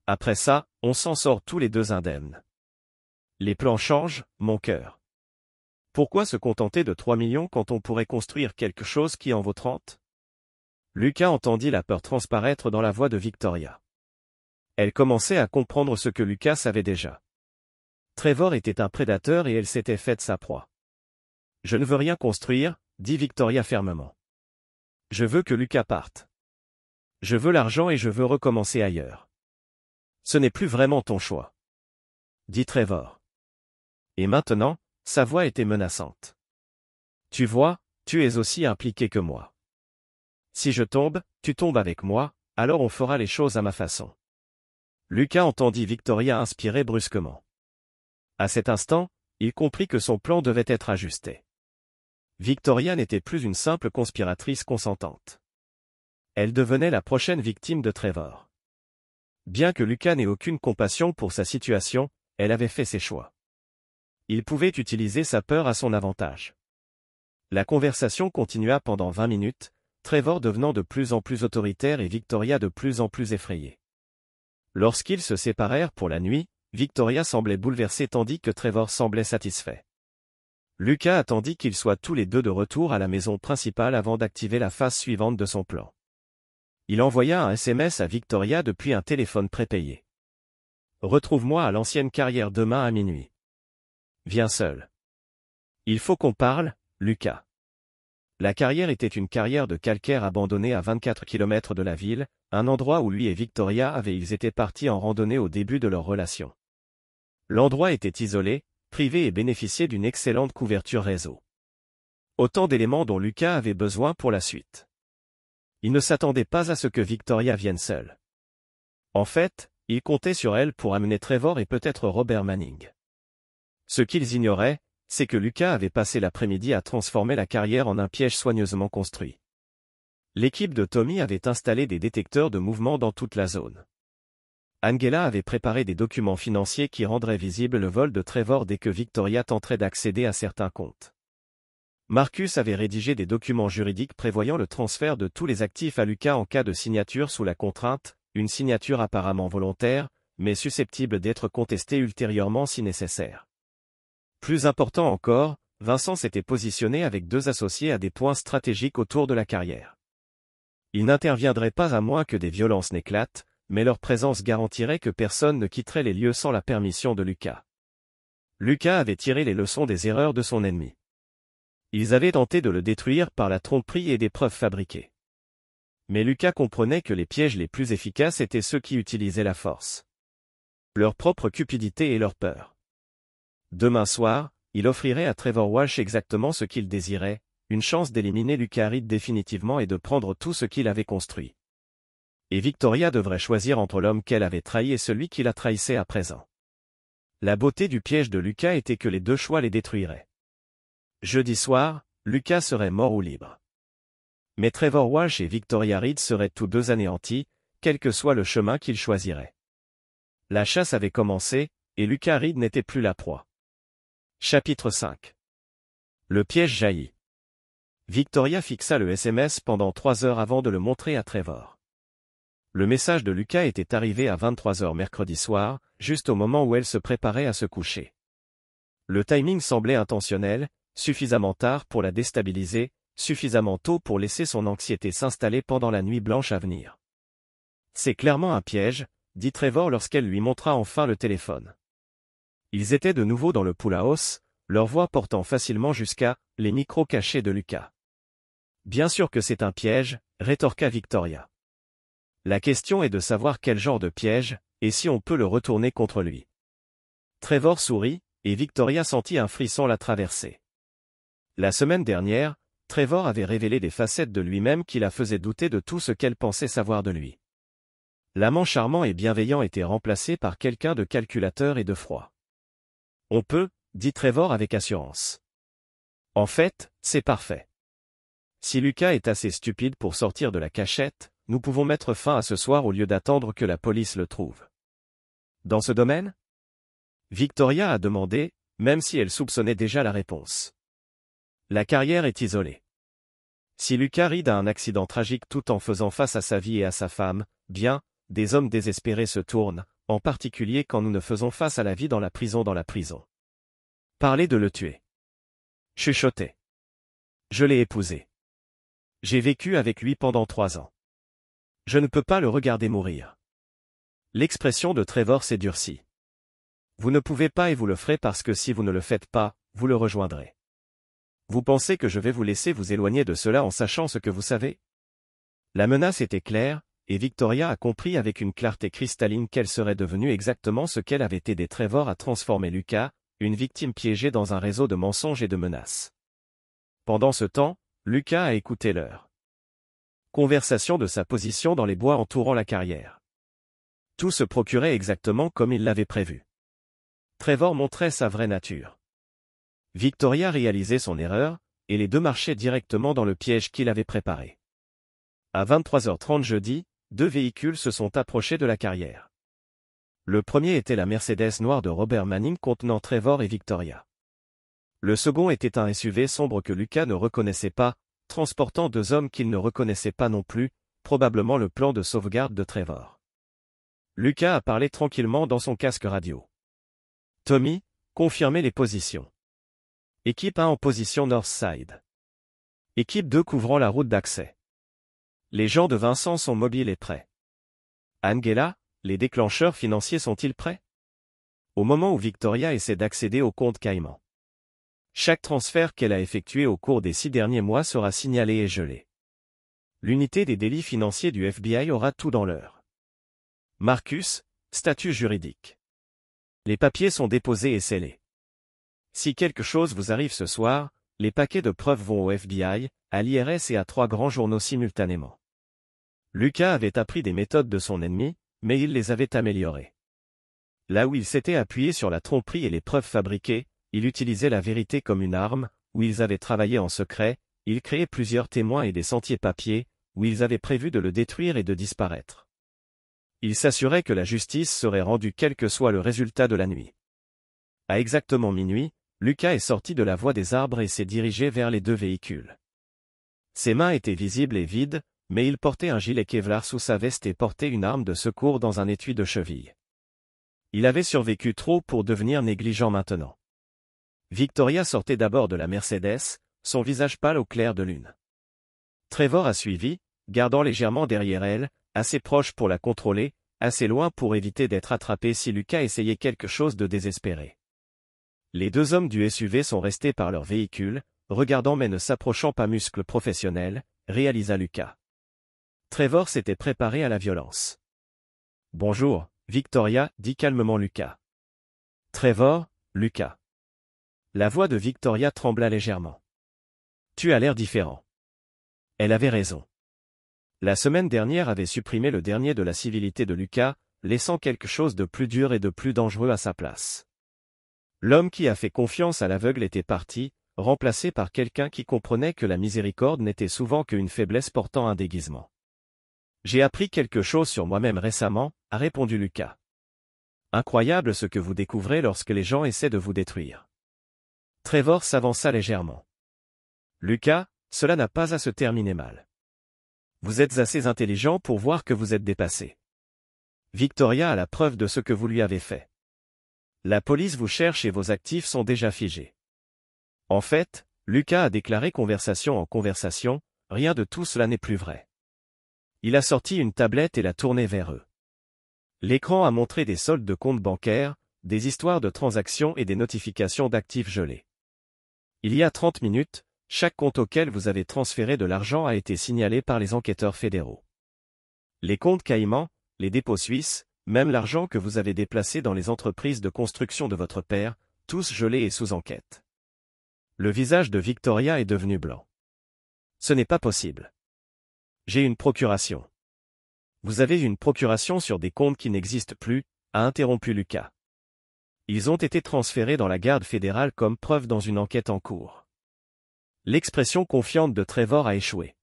Après ça, on s'en sort tous les deux indemnes. Les plans changent, mon cœur. Pourquoi se contenter de 3 millions quand on pourrait construire quelque chose qui en vaut 30? Lucas entendit la peur transparaître dans la voix de Victoria. Elle commençait à comprendre ce que Lucas savait déjà. Trevor était un prédateur et elle s'était faite sa proie. Je ne veux rien construire, dit Victoria fermement. Je veux que Lucas parte. Je veux l'argent et je veux recommencer ailleurs. Ce n'est plus vraiment ton choix. Dit Trevor. Et maintenant, sa voix était menaçante. Tu vois, tu es aussi impliqué que moi. Si je tombe, tu tombes avec moi, alors on fera les choses à ma façon. Lucas entendit Victoria inspirer brusquement. À cet instant, il comprit que son plan devait être ajusté. Victoria n'était plus une simple conspiratrice consentante. Elle devenait la prochaine victime de Trevor. Bien que Lucas n'ait aucune compassion pour sa situation, elle avait fait ses choix. Il pouvait utiliser sa peur à son avantage. La conversation continua pendant 20 minutes, Trevor devenant de plus en plus autoritaire et Victoria de plus en plus effrayée. Lorsqu'ils se séparèrent pour la nuit, Victoria semblait bouleversée tandis que Trevor semblait satisfait. Lucas attendit qu'ils soient tous les deux de retour à la maison principale avant d'activer la phase suivante de son plan. Il envoya un SMS à Victoria depuis un téléphone prépayé. « Retrouve-moi à l'ancienne carrière demain à minuit. Viens seul. Il faut qu'on parle, Lucas. » La carrière était une carrière de calcaire abandonnée à 24 km de la ville, un endroit où lui et Victoria ils étaient partis en randonnée au début de leur relation. L'endroit était isolé, privé et bénéficiait d'une excellente couverture réseau. Autant d'éléments dont Lucas avait besoin pour la suite. Il ne s'attendait pas à ce que Victoria vienne seule. En fait, il comptait sur elle pour amener Trevor et peut-être Robert Manning. Ce qu'ils ignoraient, c'est que Lucas avait passé l'après-midi à transformer la carrière en un piège soigneusement construit. L'équipe de Tommy avait installé des détecteurs de mouvement dans toute la zone. Angela avait préparé des documents financiers qui rendraient visible le vol de Trevor dès que Victoria tenterait d'accéder à certains comptes. Marcus avait rédigé des documents juridiques prévoyant le transfert de tous les actifs à Lucas en cas de signature sous la contrainte, une signature apparemment volontaire, mais susceptible d'être contestée ultérieurement si nécessaire. Plus important encore, Vincent s'était positionné avec 2 associés à des points stratégiques autour de la carrière. Ils n'interviendraient pas à moins que des violences n'éclatent, mais leur présence garantirait que personne ne quitterait les lieux sans la permission de Lucas. Lucas avait tiré les leçons des erreurs de son ennemi. Ils avaient tenté de le détruire par la tromperie et des preuves fabriquées. Mais Lucas comprenait que les pièges les plus efficaces étaient ceux qui utilisaient la force. Leur propre cupidité et leur peur. Demain soir, il offrirait à Trevor Walsh exactement ce qu'il désirait, une chance d'éliminer Lucas Reed définitivement et de prendre tout ce qu'il avait construit. Et Victoria devrait choisir entre l'homme qu'elle avait trahi et celui qui la trahissait à présent. La beauté du piège de Lucas était que les 2 choix les détruiraient. Jeudi soir, Lucas serait mort ou libre. Mais Trevor Walsh et Victoria Reed seraient tous 2 anéantis, quel que soit le chemin qu'ils choisiraient. La chasse avait commencé, et Lucas Reed n'était plus la proie. Chapitre 5. Le piège jaillit. Victoria fixa le SMS pendant 3 heures avant de le montrer à Trevor. Le message de Lucas était arrivé à 23 h mercredi soir, juste au moment où elle se préparait à se coucher. Le timing semblait intentionnel, suffisamment tard pour la déstabiliser, suffisamment tôt pour laisser son anxiété s'installer pendant la nuit blanche à venir. « C'est clairement un piège », dit Trevor lorsqu'elle lui montra enfin le téléphone. Ils étaient de nouveau dans le pool house, leur voix portant facilement jusqu'à « les micros cachés de Lucas ». « Bien sûr que c'est un piège », rétorqua Victoria. « La question est de savoir quel genre de piège, et si on peut le retourner contre lui. » Trevor sourit, et Victoria sentit un frisson la traverser. La semaine dernière, Trevor avait révélé des facettes de lui-même qui la faisaient douter de tout ce qu'elle pensait savoir de lui. L'amant charmant et bienveillant était remplacé par quelqu'un de calculateur et de froid. « On peut », dit Trevor avec assurance. « En fait, c'est parfait. Si Lucas est assez stupide pour sortir de la cachette, nous pouvons mettre fin à ce soir au lieu d'attendre que la police le trouve. » Dans ce domaine ? Victoria a demandé, même si elle soupçonnait déjà la réponse. La carrière est isolée. Si Lucas Reed a un accident tragique tout en faisant face à sa vie et à sa femme, bien, des hommes désespérés se tournent, en particulier quand nous ne faisons face à la vie dans la prison. Parler de le tuer. Chuchoter. Je l'ai épousé. J'ai vécu avec lui pendant 3 ans. Je ne peux pas le regarder mourir. L'expression de Trevor s'est durcie. Vous ne pouvez pas et vous le ferez parce que si vous ne le faites pas, vous le rejoindrez. Vous pensez que je vais vous laisser vous éloigner de cela en sachant ce que vous savez ? La menace était claire, et Victoria a compris avec une clarté cristalline qu'elle serait devenue exactement ce qu'elle avait aidé Trevor à transformer Lucas, une victime piégée dans un réseau de mensonges et de menaces. Pendant ce temps, Lucas a écouté leur conversation de sa position dans les bois entourant la carrière. Tout se procurait exactement comme il l'avait prévu. Trevor montrait sa vraie nature. Victoria réalisait son erreur, et les deux marchaient directement dans le piège qu'il avait préparé. À 23h30 jeudi, deux véhicules se sont approchés de la carrière. Le premier était la Mercedes noire de Robert Manning contenant Trevor et Victoria. Le second était un SUV sombre que Lucas ne reconnaissait pas, transportant deux hommes qu'il ne reconnaissait pas non plus, probablement le plan de sauvegarde de Trevor. Lucas a parlé tranquillement dans son casque radio. Tommy, confirmez les positions. Équipe 1 en position Northside. Équipe 2 couvrant la route d'accès. Les gens de Vincent sont mobiles et prêts. Angela, les déclencheurs financiers sont-ils prêts? Au moment où Victoria essaie d'accéder au compte Caïman. Chaque transfert qu'elle a effectué au cours des 6 derniers mois sera signalé et gelé. L'unité des délits financiers du FBI aura tout dans l'heure. Marcus, statut juridique. Les papiers sont déposés et scellés. Si quelque chose vous arrive ce soir, les paquets de preuves vont au FBI, à l'IRS et à 3 grands journaux simultanément. Lucas avait appris des méthodes de son ennemi, mais il les avait améliorées. Là où il s'était appuyé sur la tromperie et les preuves fabriquées, il utilisait la vérité comme une arme, où ils avaient travaillé en secret, il créait plusieurs témoins et des sentiers papiers, où ils avaient prévu de le détruire et de disparaître. Il s'assurait que la justice serait rendue quel que soit le résultat de la nuit. À exactement minuit, Lucas est sorti de la voie des arbres et s'est dirigé vers les deux véhicules. Ses mains étaient visibles et vides, mais il portait un gilet Kevlar sous sa veste et portait une arme de secours dans un étui de cheville. Il avait survécu trop pour devenir négligent maintenant. Victoria sortait d'abord de la Mercedes, son visage pâle au clair de lune. Trevor a suivi, gardant légèrement derrière elle, assez proche pour la contrôler, assez loin pour éviter d'être attrapé si Lucas essayait quelque chose de désespéré. Les deux hommes du SUV sont restés par leur véhicule, regardant mais ne s'approchant pas muscle professionnel, réalisa Lucas. Trevor s'était préparé à la violence. « Bonjour, Victoria, dit calmement Lucas. »« Trevor, Lucas. » La voix de Victoria trembla légèrement. « Tu as l'air différent. » Elle avait raison. La semaine dernière avait supprimé le dernier de la civilité de Lucas, laissant quelque chose de plus dur et de plus dangereux à sa place. L'homme qui a fait confiance à l'aveugle était parti, remplacé par quelqu'un qui comprenait que la miséricorde n'était souvent qu'une faiblesse portant un déguisement. « J'ai appris quelque chose sur moi-même récemment, » a répondu Lucas. « Incroyable ce que vous découvrez lorsque les gens essaient de vous détruire. » Trevor s'avança légèrement. « Lucas, cela n'a pas à se terminer mal. Vous êtes assez intelligent pour voir que vous êtes dépassé. Victoria a la preuve de ce que vous lui avez fait. La police vous cherche et vos actifs sont déjà figés. » En fait, Lucas a déclaré conversation en conversation, rien de tout cela n'est plus vrai. Il a sorti une tablette et l'a tournée vers eux. L'écran a montré des soldes de comptes bancaires, des histoires de transactions et des notifications d'actifs gelés. Il y a 30 minutes, chaque compte auquel vous avez transféré de l'argent a été signalé par les enquêteurs fédéraux. Les comptes Caïman, les dépôts suisses, même l'argent que vous avez déplacé dans les entreprises de construction de votre père, tous gelés et sous enquête. Le visage de Victoria est devenu blanc. Ce n'est pas possible. J'ai une procuration. Vous avez une procuration sur des comptes qui n'existent plus, a interrompu Lucas. Ils ont été transférés dans la garde fédérale comme preuve dans une enquête en cours. L'expression confiante de Trevor a échoué.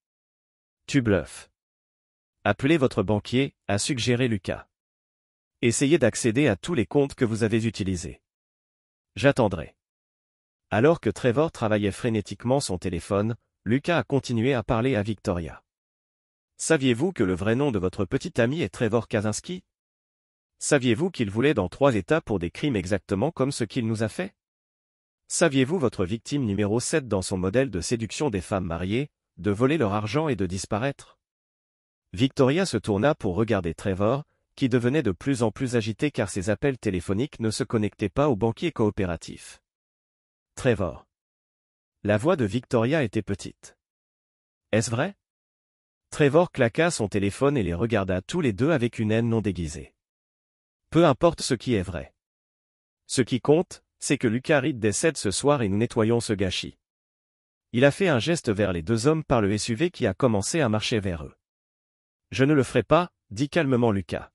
Tu bluffes. Appelez votre banquier, a suggéré Lucas. Essayez d'accéder à tous les comptes que vous avez utilisés. J'attendrai. Alors que Trevor travaillait frénétiquement son téléphone, Lucas a continué à parler à Victoria. Saviez-vous que le vrai nom de votre petit ami est Trevor Kaczynski? Saviez-vous qu'il voulait dans 3 États pour des crimes exactement comme ce qu'il nous a fait? Saviez-vous votre victime numéro 7 dans son modèle de séduction des femmes mariées, de voler leur argent et de disparaître? Victoria se tourna pour regarder Trevor, qui devenait de plus en plus agité car ses appels téléphoniques ne se connectaient pas au banquier coopératif. Trevor. La voix de Victoria était petite. Est-ce vrai? Trevor claqua son téléphone et les regarda tous les deux avec une haine non déguisée. Peu importe ce qui est vrai. Ce qui compte, c'est que Lucas Reed décède ce soir et nous nettoyons ce gâchis. Il a fait un geste vers les deux hommes par le SUV qui a commencé à marcher vers eux. Je ne le ferai pas, dit calmement Lucas.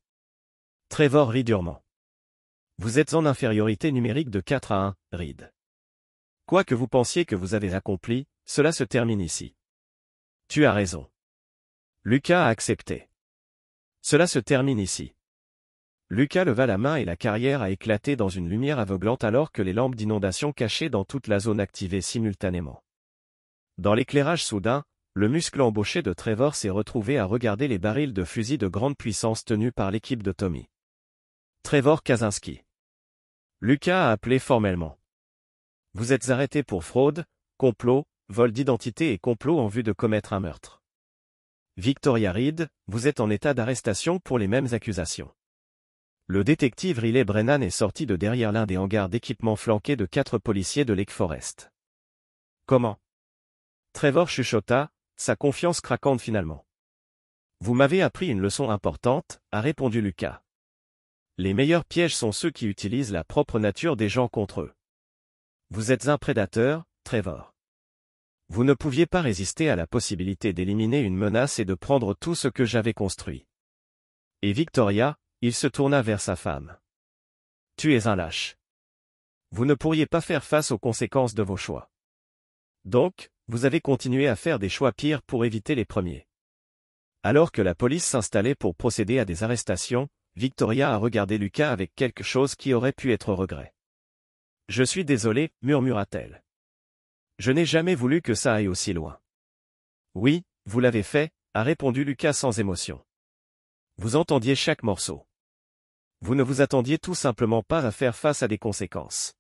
Trevor rit durement. Vous êtes en infériorité numérique de 4 à 1, Reed. Quoi que vous pensiez que vous avez accompli, cela se termine ici. Tu as raison. Lucas a accepté. Cela se termine ici. Lucas leva la main et la carrière a éclaté dans une lumière aveuglante alors que les lampes d'inondation cachaient dans toute la zone activaient simultanément. Dans l'éclairage soudain, le muscle embauché de Trevor s'est retrouvé à regarder les barils de fusil de grande puissance tenus par l'équipe de Tommy. Trevor Kaczynski. Lucas a appelé formellement. Vous êtes arrêté pour fraude, complot, vol d'identité et complot en vue de commettre un meurtre. Victoria Reed, vous êtes en état d'arrestation pour les mêmes accusations. Le détective Riley Brennan est sorti de derrière l'un des hangars d'équipement flanqués de 4 policiers de Lake Forest. Comment? Trevor chuchota, sa confiance craquante finalement. Vous m'avez appris une leçon importante, a répondu Lucas. Les meilleurs pièges sont ceux qui utilisent la propre nature des gens contre eux. Vous êtes un prédateur, Trevor. Vous ne pouviez pas résister à la possibilité d'éliminer une menace et de prendre tout ce que j'avais construit. Et Victoria, il se tourna vers sa femme. Tu es un lâche. Vous ne pourriez pas faire face aux conséquences de vos choix. Donc, vous avez continué à faire des choix pires pour éviter les premiers. Alors que la police s'installait pour procéder à des arrestations, Victoria a regardé Lucas avec quelque chose qui aurait pu être regret. Je suis désolé, murmura-t-elle. Je n'ai jamais voulu que ça aille aussi loin. Oui, vous l'avez fait, a répondu Lucas sans émotion. Vous entendiez chaque morceau. Vous ne vous attendiez tout simplement pas à faire face à des conséquences.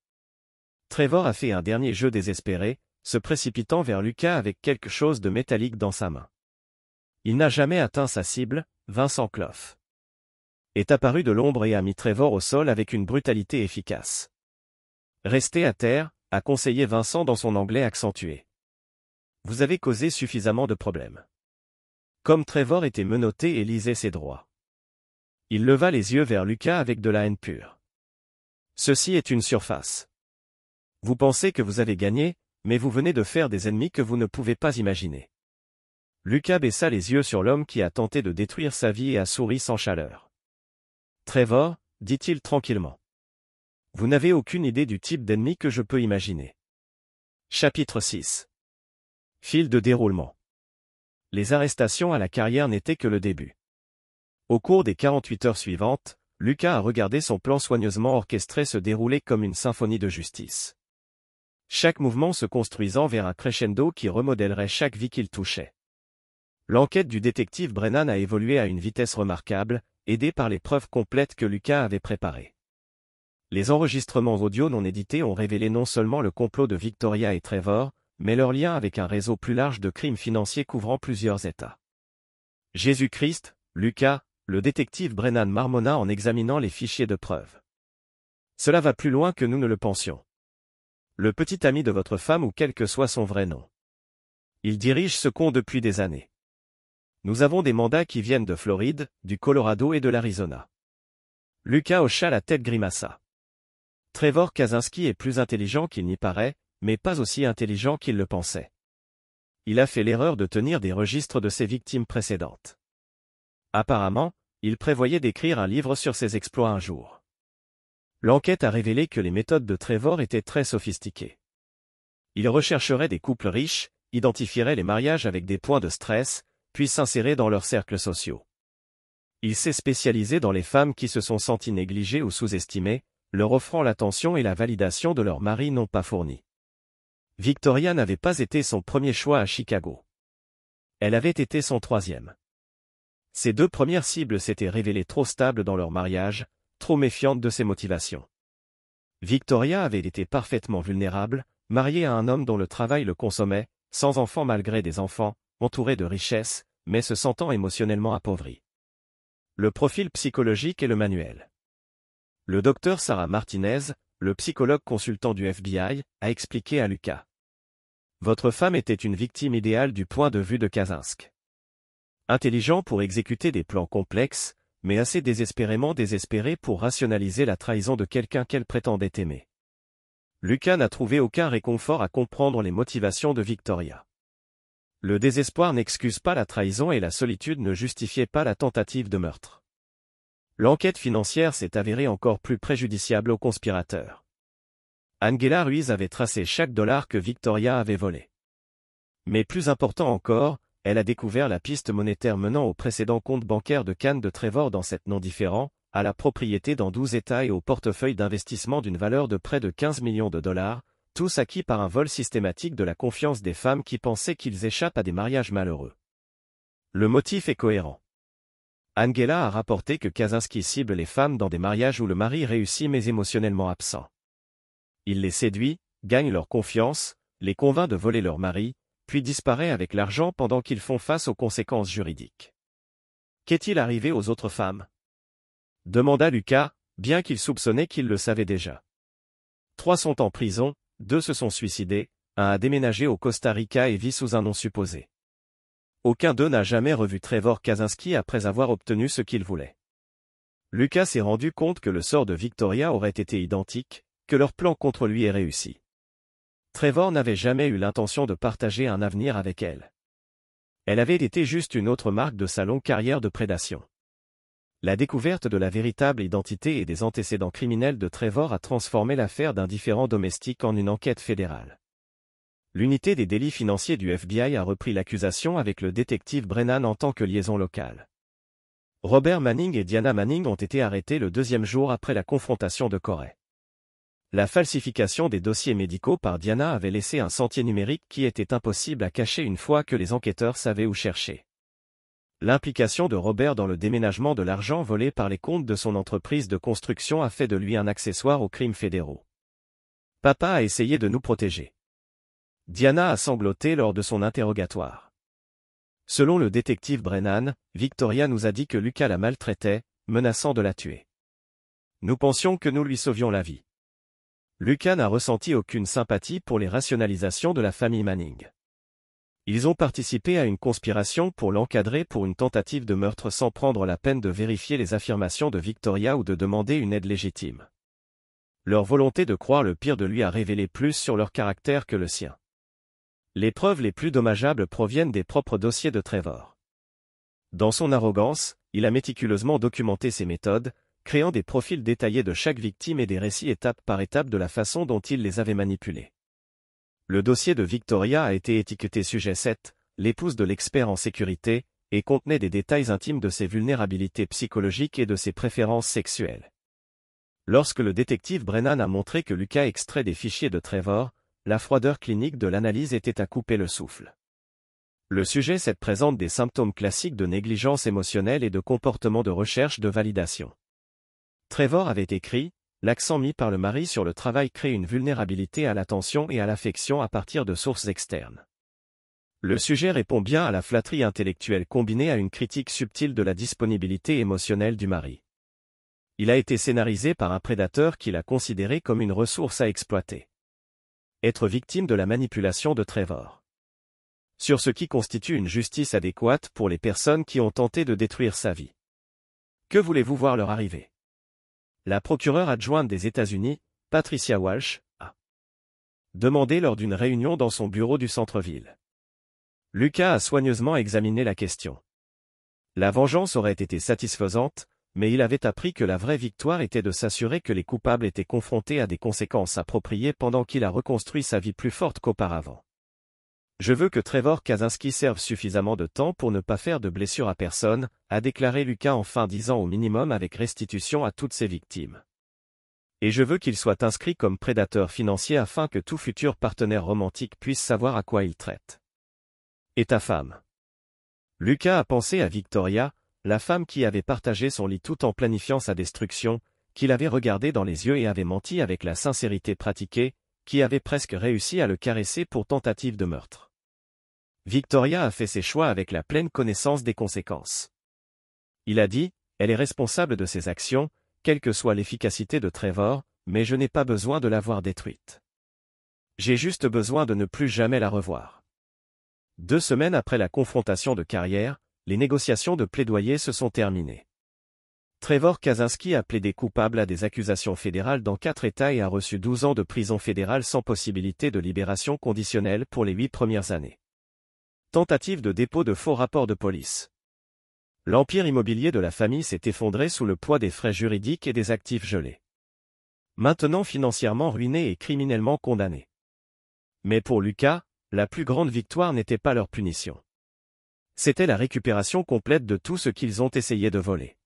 Trevor a fait un dernier jeu désespéré, se précipitant vers Lucas avec quelque chose de métallique dans sa main. Il n'a jamais atteint sa cible, Vincent Clough est apparu de l'ombre et a mis Trevor au sol avec une brutalité efficace. Restez à terre, a conseillé Vincent dans son anglais accentué. Vous avez causé suffisamment de problèmes. Comme Trevor était menotté et lisait ses droits. Il leva les yeux vers Lucas avec de la haine pure. Ceci est une surface. Vous pensez que vous avez gagné, mais vous venez de faire des ennemis que vous ne pouvez pas imaginer. Lucas baissa les yeux sur l'homme qui a tenté de détruire sa vie et a souri sans chaleur. Trevor, dit-il tranquillement. Vous n'avez aucune idée du type d'ennemi que je peux imaginer. Chapitre 6. Fil de déroulement. Les arrestations à la carrière n'étaient que le début. Au cours des 48 heures suivantes, Lucas a regardé son plan soigneusement orchestré se dérouler comme une symphonie de justice. Chaque mouvement se construisant vers un crescendo qui remodèlerait chaque vie qu'il touchait. L'enquête du détective Brennan a évolué à une vitesse remarquable, aidé par les preuves complètes que Lucas avait préparées. Les enregistrements audio non édités ont révélé non seulement le complot de Victoria et Trevor, mais leur lien avec un réseau plus large de crimes financiers couvrant plusieurs États. Jésus-Christ, Lucas, le détective Brennan marmonna en examinant les fichiers de preuves. Cela va plus loin que nous ne le pensions. Le petit ami de votre femme ou quel que soit son vrai nom. Il dirige ce con depuis des années. Nous avons des mandats qui viennent de Floride, du Colorado et de l'Arizona. Lucas hocha la tête grimaça. Trevor Kaczynski est plus intelligent qu'il n'y paraît, mais pas aussi intelligent qu'il le pensait. Il a fait l'erreur de tenir des registres de ses victimes précédentes. Apparemment, il prévoyait d'écrire un livre sur ses exploits un jour. L'enquête a révélé que les méthodes de Trevor étaient très sophistiquées. Il rechercherait des couples riches, identifierait les mariages avec des points de stress, puis s'insérer dans leurs cercles sociaux. Il s'est spécialisé dans les femmes qui se sont senties négligées ou sous-estimées, leur offrant l'attention et la validation de leurs maris non pas fournis. Victoria n'avait pas été son premier choix à Chicago. Elle avait été son troisième. Ses deux premières cibles s'étaient révélées trop stables dans leur mariage, trop méfiantes de ses motivations. Victoria avait été parfaitement vulnérable, mariée à un homme dont le travail le consommait, sans enfants malgré des enfants, entouré de richesses, mais se sentant émotionnellement appauvri. Le profil psychologique et le manuel. Le docteur Sarah Martinez, le psychologue consultant du FBI, a expliqué à Lucas. Votre femme était une victime idéale du point de vue de Kaczynski. Intelligent pour exécuter des plans complexes, mais assez désespérément désespéré pour rationaliser la trahison de quelqu'un qu'elle prétendait aimer. Lucas n'a trouvé aucun réconfort à comprendre les motivations de Victoria. Le désespoir n'excuse pas la trahison et la solitude ne justifiait pas la tentative de meurtre. L'enquête financière s'est avérée encore plus préjudiciable aux conspirateurs. Ángela Ruiz avait tracé chaque dollar que Victoria avait volé. Mais plus important encore, elle a découvert la piste monétaire menant au précédent compte bancaire de Cannes de Trevor dans 7 noms différents, à la propriété dans 12 États et au portefeuille d'investissement d'une valeur de près de 15 millions de dollars, tous acquis par un vol systématique de la confiance des femmes qui pensaient qu'ils échappent à des mariages malheureux. Le motif est cohérent. Ángela a rapporté que Kaczynski cible les femmes dans des mariages où le mari réussit mais émotionnellement absent. Il les séduit, gagne leur confiance, les convainc de voler leur mari, puis disparaît avec l'argent pendant qu'ils font face aux conséquences juridiques. Qu'est-il arrivé aux autres femmes? Demanda Lucas, bien qu'il soupçonnait qu'il le savait déjà. 3 sont en prison, 2 se sont suicidés, 1 a déménagé au Costa Rica et vit sous un nom supposé. Aucun d'eux n'a jamais revu Trevor Kaczynski après avoir obtenu ce qu'il voulait. Lucas s'est rendu compte que le sort de Victoria aurait été identique, que leur plan contre lui ait réussi. Trevor n'avait jamais eu l'intention de partager un avenir avec elle. Elle avait été juste une autre marque de sa longue carrière de prédation. La découverte de la véritable identité et des antécédents criminels de Trevor a transformé l'affaire d'un différend domestique en une enquête fédérale. L'unité des délits financiers du FBI a repris l'accusation avec le détective Brennan en tant que liaison locale. Robert Manning et Diana Manning ont été arrêtés le 2e jour après la confrontation de Corey. La falsification des dossiers médicaux par Diana avait laissé un sentier numérique qui était impossible à cacher une fois que les enquêteurs savaient où chercher. L'implication de Robert dans le déménagement de l'argent volé par les comptes de son entreprise de construction a fait de lui un accessoire aux crimes fédéraux. Papa a essayé de nous protéger. Diana a sangloté lors de son interrogatoire. Selon le détective Brennan, Victoria nous a dit que Lucas la maltraitait, menaçant de la tuer. Nous pensions que nous lui sauvions la vie. Lucas n'a ressenti aucune sympathie pour les rationalisations de la famille Manning. Ils ont participé à une conspiration pour l'encadrer pour une tentative de meurtre sans prendre la peine de vérifier les affirmations de Victoria ou de demander une aide légitime. Leur volonté de croire le pire de lui a révélé plus sur leur caractère que le sien. Les preuves les plus dommageables proviennent des propres dossiers de Trevor. Dans son arrogance, il a méticuleusement documenté ses méthodes, créant des profils détaillés de chaque victime et des récits étape par étape de la façon dont il les avait manipulés. Le dossier de Victoria a été étiqueté sujet 7, l'épouse de l'expert en sécurité, et contenait des détails intimes de ses vulnérabilités psychologiques et de ses préférences sexuelles. Lorsque le détective Brennan a montré que Lucas extrait des fichiers de Trevor, la froideur clinique de l'analyse était à couper le souffle. Le sujet 7 présente des symptômes classiques de négligence émotionnelle et de comportement de recherche de validation. Trevor avait écrit, l'accent mis par le mari sur le travail crée une vulnérabilité à l'attention et à l'affection à partir de sources externes. Le sujet répond bien à la flatterie intellectuelle combinée à une critique subtile de la disponibilité émotionnelle du mari. Il a été scénarisé par un prédateur qui l'a considéré comme une ressource à exploiter. Être victime de la manipulation de Trevor. Sur ce qui constitue une justice adéquate pour les personnes qui ont tenté de détruire sa vie. Que voulez-vous voir leur arriver? La procureure adjointe des États-Unis, Patricia Walsh, a demandé lors d'une réunion dans son bureau du centre-ville. Lucas a soigneusement examiné la question. La vengeance aurait été satisfaisante, mais il avait appris que la vraie victoire était de s'assurer que les coupables étaient confrontés à des conséquences appropriées pendant qu'il a reconstruit sa vie plus forte qu'auparavant. Je veux que Trevor Kaczynski serve suffisamment de temps pour ne pas faire de blessure à personne, a déclaré Lucas en fin 10 ans au minimum avec restitution à toutes ses victimes. Et je veux qu'il soit inscrit comme prédateur financier afin que tout futur partenaire romantique puisse savoir à quoi il traite. Et ta femme? Lucas a pensé à Victoria, la femme qui avait partagé son lit tout en planifiant sa destruction, qu'il avait regardé dans les yeux et avait menti avec la sincérité pratiquée, qui avait presque réussi à le caresser pour tentative de meurtre. Victoria a fait ses choix avec la pleine connaissance des conséquences. Il a dit, elle est responsable de ses actions, quelle que soit l'efficacité de Trevor, mais je n'ai pas besoin de l'avoir détruite. J'ai juste besoin de ne plus jamais la revoir. 2 semaines après la confrontation de carrière, les négociations de plaidoyer se sont terminées. Trevor Kaczynski a plaidé coupable à des accusations fédérales dans 4 États et a reçu 12 ans de prison fédérale sans possibilité de libération conditionnelle pour les 8 premières années. Tentative de dépôt de faux rapports de police. L'empire immobilier de la famille s'est effondré sous le poids des frais juridiques et des actifs gelés. Maintenant financièrement ruiné et criminellement condamné. Mais pour Lucas, la plus grande victoire n'était pas leur punition. C'était la récupération complète de tout ce qu'ils ont essayé de voler.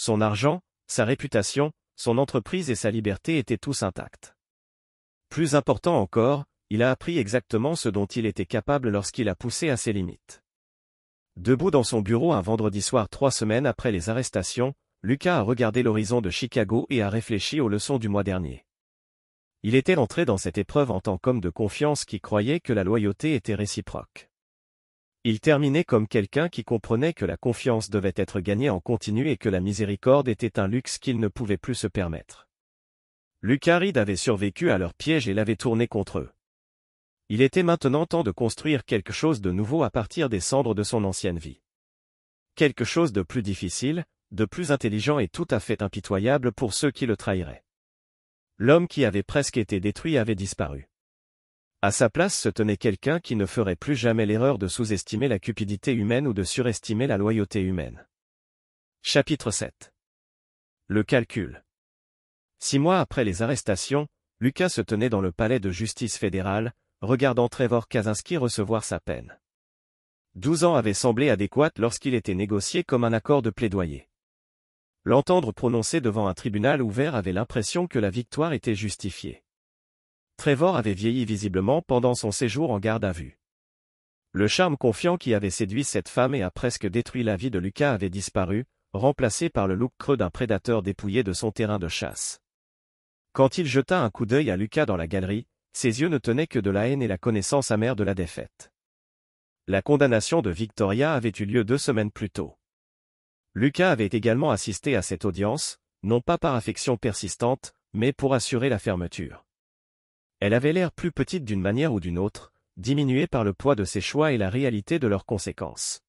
Son argent, sa réputation, son entreprise et sa liberté étaient tous intacts. Plus important encore, il a appris exactement ce dont il était capable lorsqu'il a poussé à ses limites. Debout dans son bureau un vendredi soir 3 semaines après les arrestations, Lucas a regardé l'horizon de Chicago et a réfléchi aux leçons du mois dernier. Il était entré dans cette épreuve en tant qu'homme de confiance qui croyait que la loyauté était réciproque. Il terminait comme quelqu'un qui comprenait que la confiance devait être gagnée en continu et que la miséricorde était un luxe qu'il ne pouvait plus se permettre. Lucas Reed avait survécu à leur piège et l'avait tourné contre eux. Il était maintenant temps de construire quelque chose de nouveau à partir des cendres de son ancienne vie. Quelque chose de plus difficile, de plus intelligent et tout à fait impitoyable pour ceux qui le trahiraient. L'homme qui avait presque été détruit avait disparu. À sa place se tenait quelqu'un qui ne ferait plus jamais l'erreur de sous-estimer la cupidité humaine ou de surestimer la loyauté humaine. Chapitre 7. Le calcul. 6 mois après les arrestations, Lucas se tenait dans le palais de justice fédérale, regardant Trevor Kaczynski recevoir sa peine. 12 ans avaient semblé adéquats lorsqu'il était négocié comme un accord de plaidoyer. L'entendre prononcer devant un tribunal ouvert avait l'impression que la victoire était justifiée. Trevor avait vieilli visiblement pendant son séjour en garde à vue. Le charme confiant qui avait séduit cette femme et a presque détruit la vie de Lucas avait disparu, remplacé par le look creux d'un prédateur dépouillé de son terrain de chasse. Quand il jeta un coup d'œil à Lucas dans la galerie, ses yeux ne tenaient que de la haine et la connaissance amère de la défaite. La condamnation de Victoria avait eu lieu 2 semaines plus tôt. Lucas avait également assisté à cette audience, non pas par affection persistante, mais pour assurer la fermeture. Elle avait l'air plus petite d'une manière ou d'une autre, diminuée par le poids de ses choix et la réalité de leurs conséquences.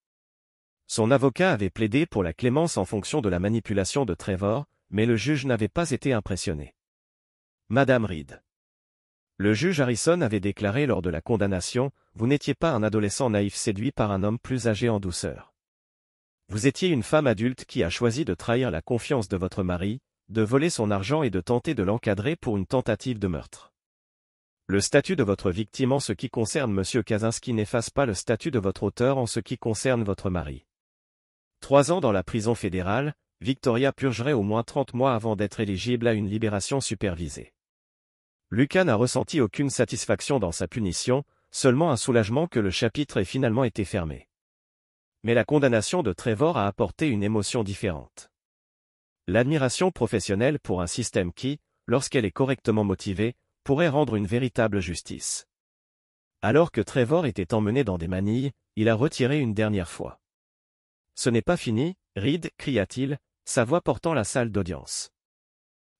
Son avocat avait plaidé pour la clémence en fonction de la manipulation de Trevor, mais le juge n'avait pas été impressionné. Madame Reed. Le juge Harrison avait déclaré lors de la condamnation, « Vous n'étiez pas un adolescent naïf séduit par un homme plus âgé en douceur. Vous étiez une femme adulte qui a choisi de trahir la confiance de votre mari, de voler son argent et de tenter de l'encadrer pour une tentative de meurtre. Le statut de votre victime en ce qui concerne M. Kaczynski n'efface pas le statut de votre auteur en ce qui concerne votre mari. 3 ans dans la prison fédérale, Victoria purgerait au moins 30 mois avant d'être éligible à une libération supervisée. Lucas n'a ressenti aucune satisfaction dans sa punition, seulement un soulagement que le chapitre ait finalement été fermé. Mais la condamnation de Trevor a apporté une émotion différente. L'admiration professionnelle pour un système qui, lorsqu'elle est correctement motivée, pourrait rendre une véritable justice. Alors que Trevor était emmené dans des manilles, il a retiré une dernière fois. « Ce n'est pas fini, Reed, cria-t-il, sa voix portant la salle d'audience.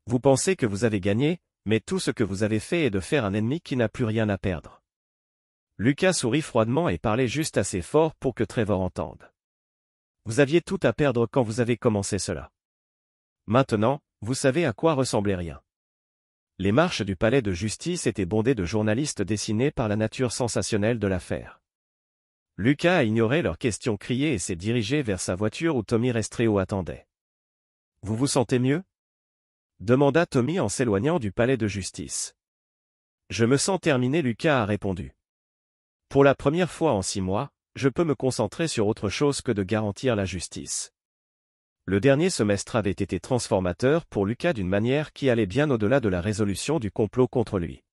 Vous pensez que vous avez gagné, mais tout ce que vous avez fait est de faire un ennemi qui n'a plus rien à perdre. » Lucas sourit froidement et parlait juste assez fort pour que Trevor entende. « Vous aviez tout à perdre quand vous avez commencé cela. Maintenant, vous savez à quoi ressemblait rien. » Les marches du palais de justice étaient bondées de journalistes dessinés par la nature sensationnelle de l'affaire. Lucas a ignoré leurs questions criées et s'est dirigé vers sa voiture où Tommy Restrepo attendait. « Vous vous sentez mieux ?» demanda Tommy en s'éloignant du palais de justice. « Je me sens terminé, Lucas a répondu. Pour la première fois en 6 mois, je peux me concentrer sur autre chose que de garantir la justice. Le dernier semestre avait été transformateur pour Lucas d'une manière qui allait bien au-delà de la résolution du complot contre lui.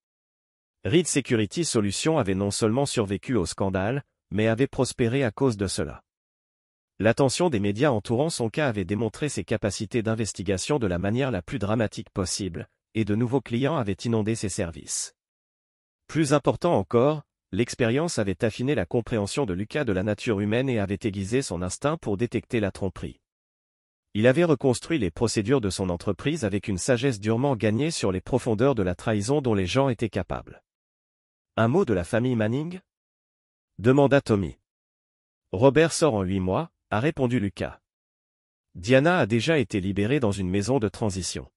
Reed Security Solutions avait non seulement survécu au scandale, mais avait prospéré à cause de cela. L'attention des médias entourant son cas avait démontré ses capacités d'investigation de la manière la plus dramatique possible, et de nouveaux clients avaient inondé ses services. Plus important encore, l'expérience avait affiné la compréhension de Lucas de la nature humaine et avait aiguisé son instinct pour détecter la tromperie. Il avait reconstruit les procédures de son entreprise avec une sagesse durement gagnée sur les profondeurs de la trahison dont les gens étaient capables. Un mot de la famille Manning ? demanda Tommy. Robert sort en 8 mois, a répondu Lucas. Diana a déjà été libérée dans une maison de transition.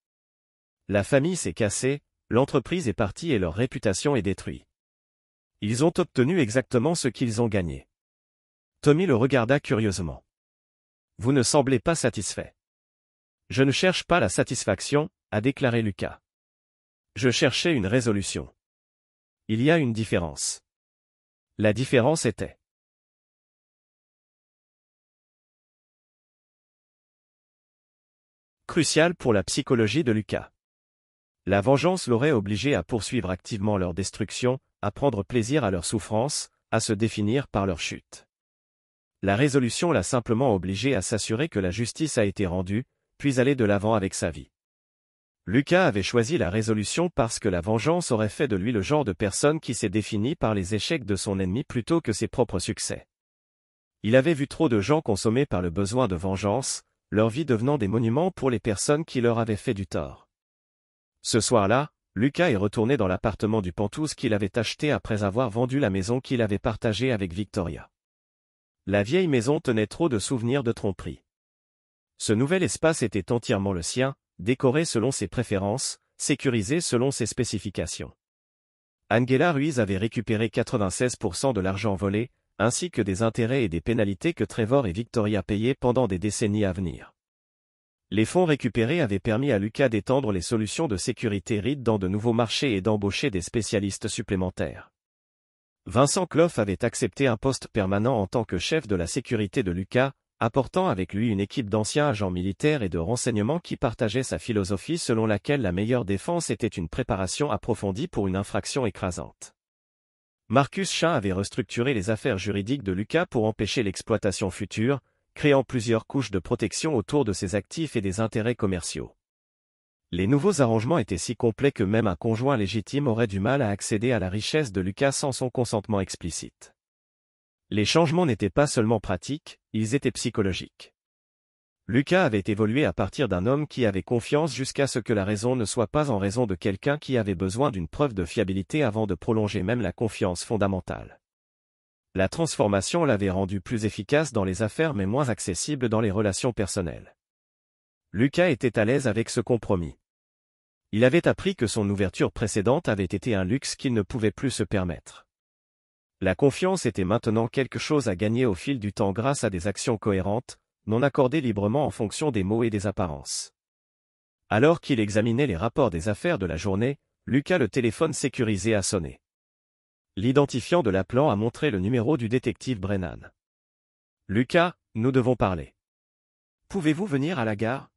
La famille s'est cassée, l'entreprise est partie et leur réputation est détruite. Ils ont obtenu exactement ce qu'ils ont gagné. Tommy le regarda curieusement. Vous ne semblez pas satisfait. Je ne cherche pas la satisfaction, a déclaré Lucas. Je cherchais une résolution. Il y a une différence. La différence était cruciale pour la psychologie de Lucas. La vengeance l'aurait obligé à poursuivre activement leur destruction, à prendre plaisir à leur souffrance, à se définir par leur chute. La résolution l'a simplement obligé à s'assurer que la justice a été rendue, puis aller de l'avant avec sa vie. Lucas avait choisi la résolution parce que la vengeance aurait fait de lui le genre de personne qui s'est défini par les échecs de son ennemi plutôt que ses propres succès. Il avait vu trop de gens consommés par le besoin de vengeance, leur vie devenant des monuments pour les personnes qui leur avaient fait du tort. Ce soir-là, Lucas est retourné dans l'appartement du Pentouse qu'il avait acheté après avoir vendu la maison qu'il avait partagée avec Victoria. La vieille maison tenait trop de souvenirs de tromperie. Ce nouvel espace était entièrement le sien, décoré selon ses préférences, sécurisé selon ses spécifications. Angela Ruiz avait récupéré 96% de l'argent volé, ainsi que des intérêts et des pénalités que Trevor et Victoria payaient pendant des décennies à venir. Les fonds récupérés avaient permis à Lucas d'étendre les solutions de sécurité RID dans de nouveaux marchés et d'embaucher des spécialistes supplémentaires. Vincent Clough avait accepté un poste permanent en tant que chef de la sécurité de Lucas, apportant avec lui une équipe d'anciens agents militaires et de renseignement qui partageaient sa philosophie selon laquelle la meilleure défense était une préparation approfondie pour une infraction écrasante. Marcus Chin avait restructuré les affaires juridiques de Lucas pour empêcher l'exploitation future, créant plusieurs couches de protection autour de ses actifs et des intérêts commerciaux. Les nouveaux arrangements étaient si complets que même un conjoint légitime aurait du mal à accéder à la richesse de Lucas sans son consentement explicite. Les changements n'étaient pas seulement pratiques, ils étaient psychologiques. Lucas avait évolué à partir d'un homme qui avait confiance jusqu'à ce que la raison ne soit pas en raison de quelqu'un qui avait besoin d'une preuve de fiabilité avant de prolonger même la confiance fondamentale. La transformation l'avait rendu plus efficace dans les affaires mais moins accessible dans les relations personnelles. Lucas était à l'aise avec ce compromis. Il avait appris que son ouverture précédente avait été un luxe qu'il ne pouvait plus se permettre. La confiance était maintenant quelque chose à gagner au fil du temps grâce à des actions cohérentes, non accordées librement en fonction des mots et des apparences. Alors qu'il examinait les rapports des affaires de la journée, Lucas le téléphone sécurisé a sonné. L'identifiant de l'appelant a montré le numéro du détective Brennan. « Lucas, nous devons parler. Pouvez-vous venir à la gare ? »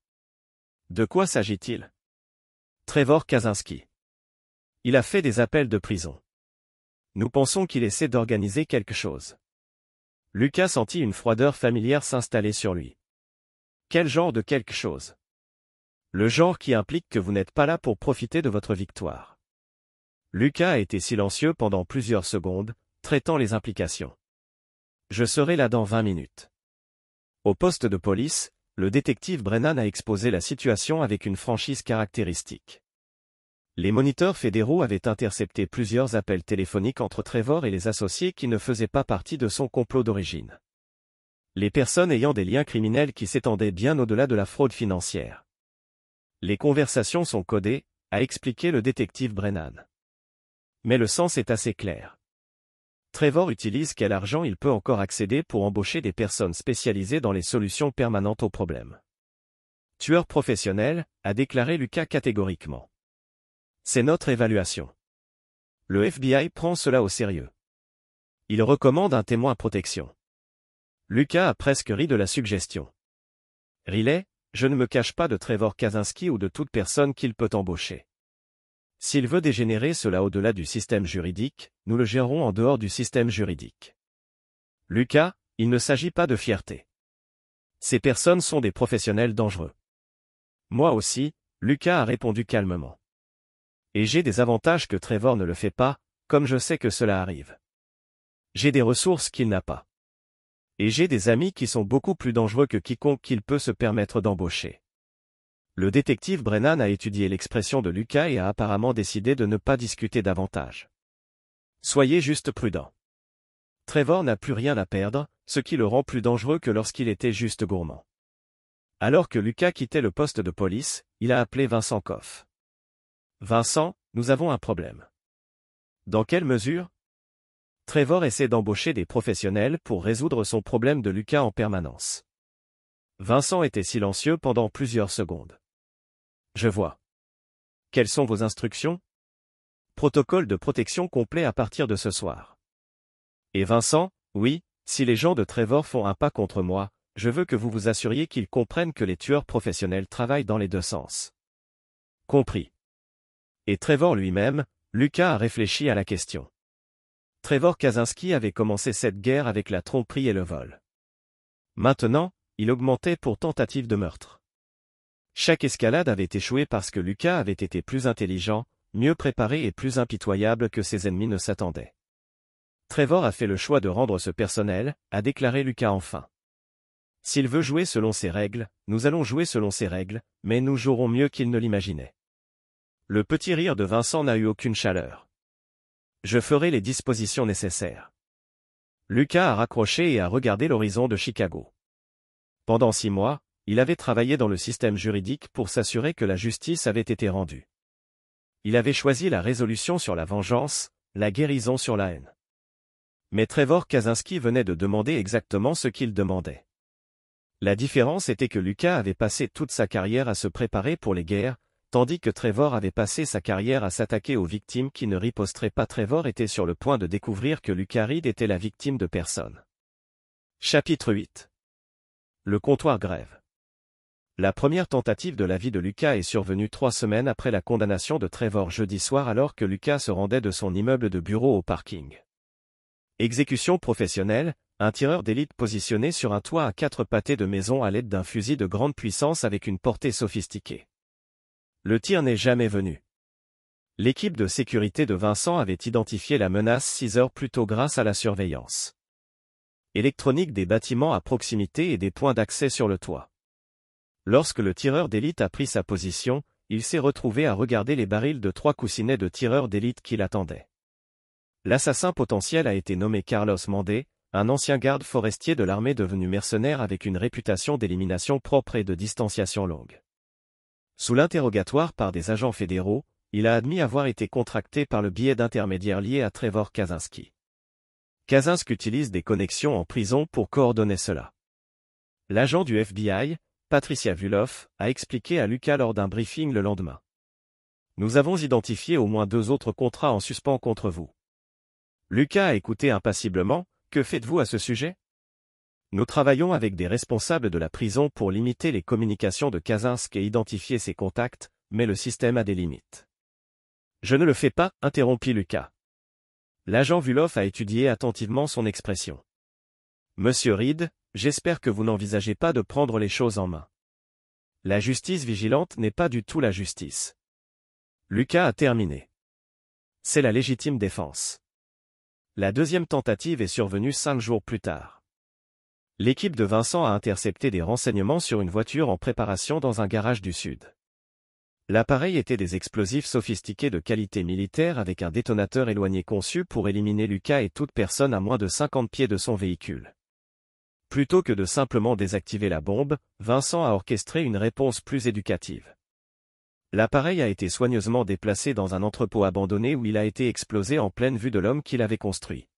De quoi s'agit-il ? Trevor Kaczynski. Il a fait des appels de prison. Nous pensons qu'il essaie d'organiser quelque chose. Lucas sentit une froideur familière s'installer sur lui. Quel genre de quelque chose ? Le genre qui implique que vous n'êtes pas là pour profiter de votre victoire. Lucas a été silencieux pendant plusieurs secondes, traitant les implications. Je serai là dans 20 minutes. Au poste de police, le détective Brennan a exposé la situation avec une franchise caractéristique. Les moniteurs fédéraux avaient intercepté plusieurs appels téléphoniques entre Trevor et les associés qui ne faisaient pas partie de son complot d'origine. Les personnes ayant des liens criminels qui s'étendaient bien au-delà de la fraude financière. Les conversations sont codées, a expliqué le détective Brennan. Mais le sens est assez clair. Trevor utilise quel argent il peut encore accéder pour embaucher des personnes spécialisées dans les solutions permanentes aux problèmes. Tueur professionnel, a déclaré Lucas catégoriquement. C'est notre évaluation. Le FBI prend cela au sérieux. Il recommande un témoin protection. Lucas a presque ri de la suggestion. Riley, je ne me cache pas de Trevor Kaczynski ou de toute personne qu'il peut embaucher. S'il veut dégénérer cela au-delà du système juridique, nous le gérerons en dehors du système juridique. Lucas, il ne s'agit pas de fierté. Ces personnes sont des professionnels dangereux. Moi aussi, Lucas a répondu calmement. Et j'ai des avantages que Trevor ne le fait pas, comme je sais que cela arrive. J'ai des ressources qu'il n'a pas. Et j'ai des amis qui sont beaucoup plus dangereux que quiconque qu'il peut se permettre d'embaucher. Le détective Brennan a étudié l'expression de Lucas et a apparemment décidé de ne pas discuter davantage. Soyez juste prudent. Trevor n'a plus rien à perdre, ce qui le rend plus dangereux que lorsqu'il était juste gourmand. Alors que Lucas quittait le poste de police, il a appelé Vincent Koff. Vincent, nous avons un problème. Dans quelle mesure? Trevor essaie d'embaucher des professionnels pour résoudre son problème de Lucas en permanence. Vincent était silencieux pendant plusieurs secondes. Je vois. Quelles sont vos instructions? Protocole de protection complet à partir de ce soir. Et Vincent, oui, si les gens de Trevor font un pas contre moi, je veux que vous vous assuriez qu'ils comprennent que les tueurs professionnels travaillent dans les deux sens. Compris. Et Trevor lui-même, Lucas a réfléchi à la question. Trevor Kaczynski avait commencé cette guerre avec la tromperie et le vol. Maintenant, il augmentait pour tentative de meurtre. Chaque escalade avait échoué parce que Lucas avait été plus intelligent, mieux préparé et plus impitoyable que ses ennemis ne s'attendaient. Trevor a fait le choix de rendre ce personnel, a déclaré Lucas enfin. S'il veut jouer selon ses règles, nous allons jouer selon ses règles, mais nous jouerons mieux qu'il ne l'imaginait. Le petit rire de Vincent n'a eu aucune chaleur. Je ferai les dispositions nécessaires. Lucas a raccroché et a regardé l'horizon de Chicago. Pendant 6 mois, il avait travaillé dans le système juridique pour s'assurer que la justice avait été rendue. Il avait choisi la résolution sur la vengeance, la guérison sur la haine. Mais Trevor Kaczynski venait de demander exactement ce qu'il demandait. La différence était que Lucas avait passé toute sa carrière à se préparer pour les guerres, tandis que Trevor avait passé sa carrière à s'attaquer aux victimes qui ne riposteraient pas. Trevor était sur le point de découvrir que Lucas Reed était la victime de personne. Chapitre 8. Le comptoir grève. La première tentative de la vie de Lucas est survenue 3 semaines après la condamnation de Trevor jeudi soir alors que Lucas se rendait de son immeuble de bureau au parking. Exécution professionnelle, un tireur d'élite positionné sur un toit à 4 pâtés de maison à l'aide d'un fusil de grande puissance avec une portée sophistiquée. Le tir n'est jamais venu. L'équipe de sécurité de Vincent avait identifié la menace 6 heures plus tôt grâce à la surveillance électronique des bâtiments à proximité et des points d'accès sur le toit. Lorsque le tireur d'élite a pris sa position, il s'est retrouvé à regarder les barils de 3 coussinets de tireurs d'élite qui l'attendaient. L'assassin potentiel a été nommé Carlos Mandé, un ancien garde forestier de l'armée devenu mercenaire avec une réputation d'élimination propre et de distanciation longue. Sous l'interrogatoire par des agents fédéraux, il a admis avoir été contracté par le biais d'intermédiaires liés à Trevor Kaczynski. Kaczynski utilise des connexions en prison pour coordonner cela. L'agent du FBI, Patricia Vuloff, a expliqué à Lucas lors d'un briefing le lendemain. Nous avons identifié au moins 2 autres contrats en suspens contre vous. Lucas a écouté impassiblement. Que faites-vous à ce sujet? Nous travaillons avec des responsables de la prison pour limiter les communications de Kaczynski et identifier ses contacts, mais le système a des limites. Je ne le fais pas, interrompit Lucas. L'agent Vuloff a étudié attentivement son expression. Monsieur Reed, j'espère que vous n'envisagez pas de prendre les choses en main. La justice vigilante n'est pas du tout la justice. Lucas a terminé. C'est la légitime défense. La deuxième tentative est survenue 5 jours plus tard. L'équipe de Vincent a intercepté des renseignements sur une voiture en préparation dans un garage du Sud. L'appareil était des explosifs sophistiqués de qualité militaire avec un détonateur éloigné conçu pour éliminer Lucas et toute personne à moins de 50 pieds de son véhicule. Plutôt que de simplement désactiver la bombe, Vincent a orchestré une réponse plus éducative. L'appareil a été soigneusement déplacé dans un entrepôt abandonné où il a été explosé en pleine vue de l'homme qui l'avait construit.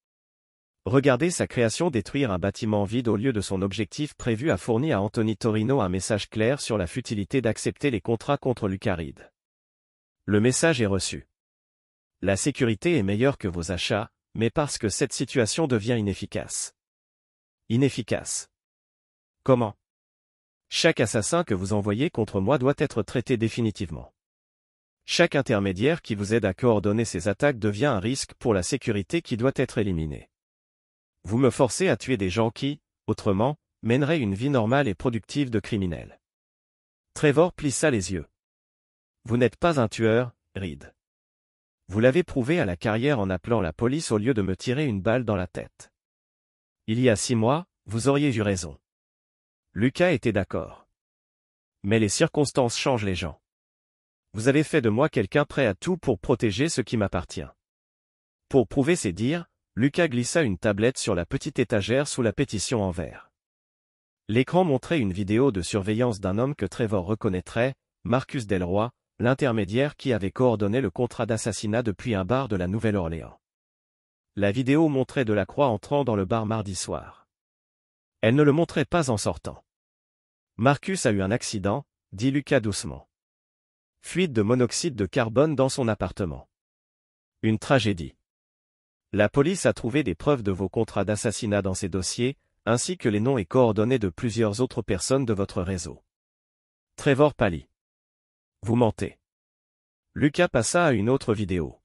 Regardez sa création détruire un bâtiment vide au lieu de son objectif prévu a fourni à Anthony Torino un message clair sur la futilité d'accepter les contrats contre Lucas Reed. Le message est reçu. La sécurité est meilleure que vos achats, mais parce que cette situation devient inefficace. Inefficace. Comment? Chaque assassin que vous envoyez contre moi doit être traité définitivement. Chaque intermédiaire qui vous aide à coordonner ces attaques devient un risque pour la sécurité qui doit être éliminée. Vous me forcez à tuer des gens qui, autrement, mèneraient une vie normale et productive de criminels. Trevor plissa les yeux. Vous n'êtes pas un tueur, Reed. Vous l'avez prouvé à la carrière en appelant la police au lieu de me tirer une balle dans la tête. Il y a 6 mois, vous auriez eu raison. Lucas était d'accord. Mais les circonstances changent les gens. Vous avez fait de moi quelqu'un prêt à tout pour protéger ce qui m'appartient. Pour prouver ses dires, Lucas glissa une tablette sur la petite étagère sous la pétition en verre. L'écran montrait une vidéo de surveillance d'un homme que Trevor reconnaîtrait, Marcus Delroy, l'intermédiaire qui avait coordonné le contrat d'assassinat depuis un bar de la Nouvelle-Orléans. La vidéo montrait Delacroix entrant dans le bar mardi soir. Elle ne le montrait pas en sortant. Marcus a eu un accident, dit Lucas doucement. Fuite de monoxyde de carbone dans son appartement. Une tragédie. La police a trouvé des preuves de vos contrats d'assassinat dans ces dossiers, ainsi que les noms et coordonnées de plusieurs autres personnes de votre réseau. Trevor pâlit. Vous mentez. Lucas passa à une autre vidéo.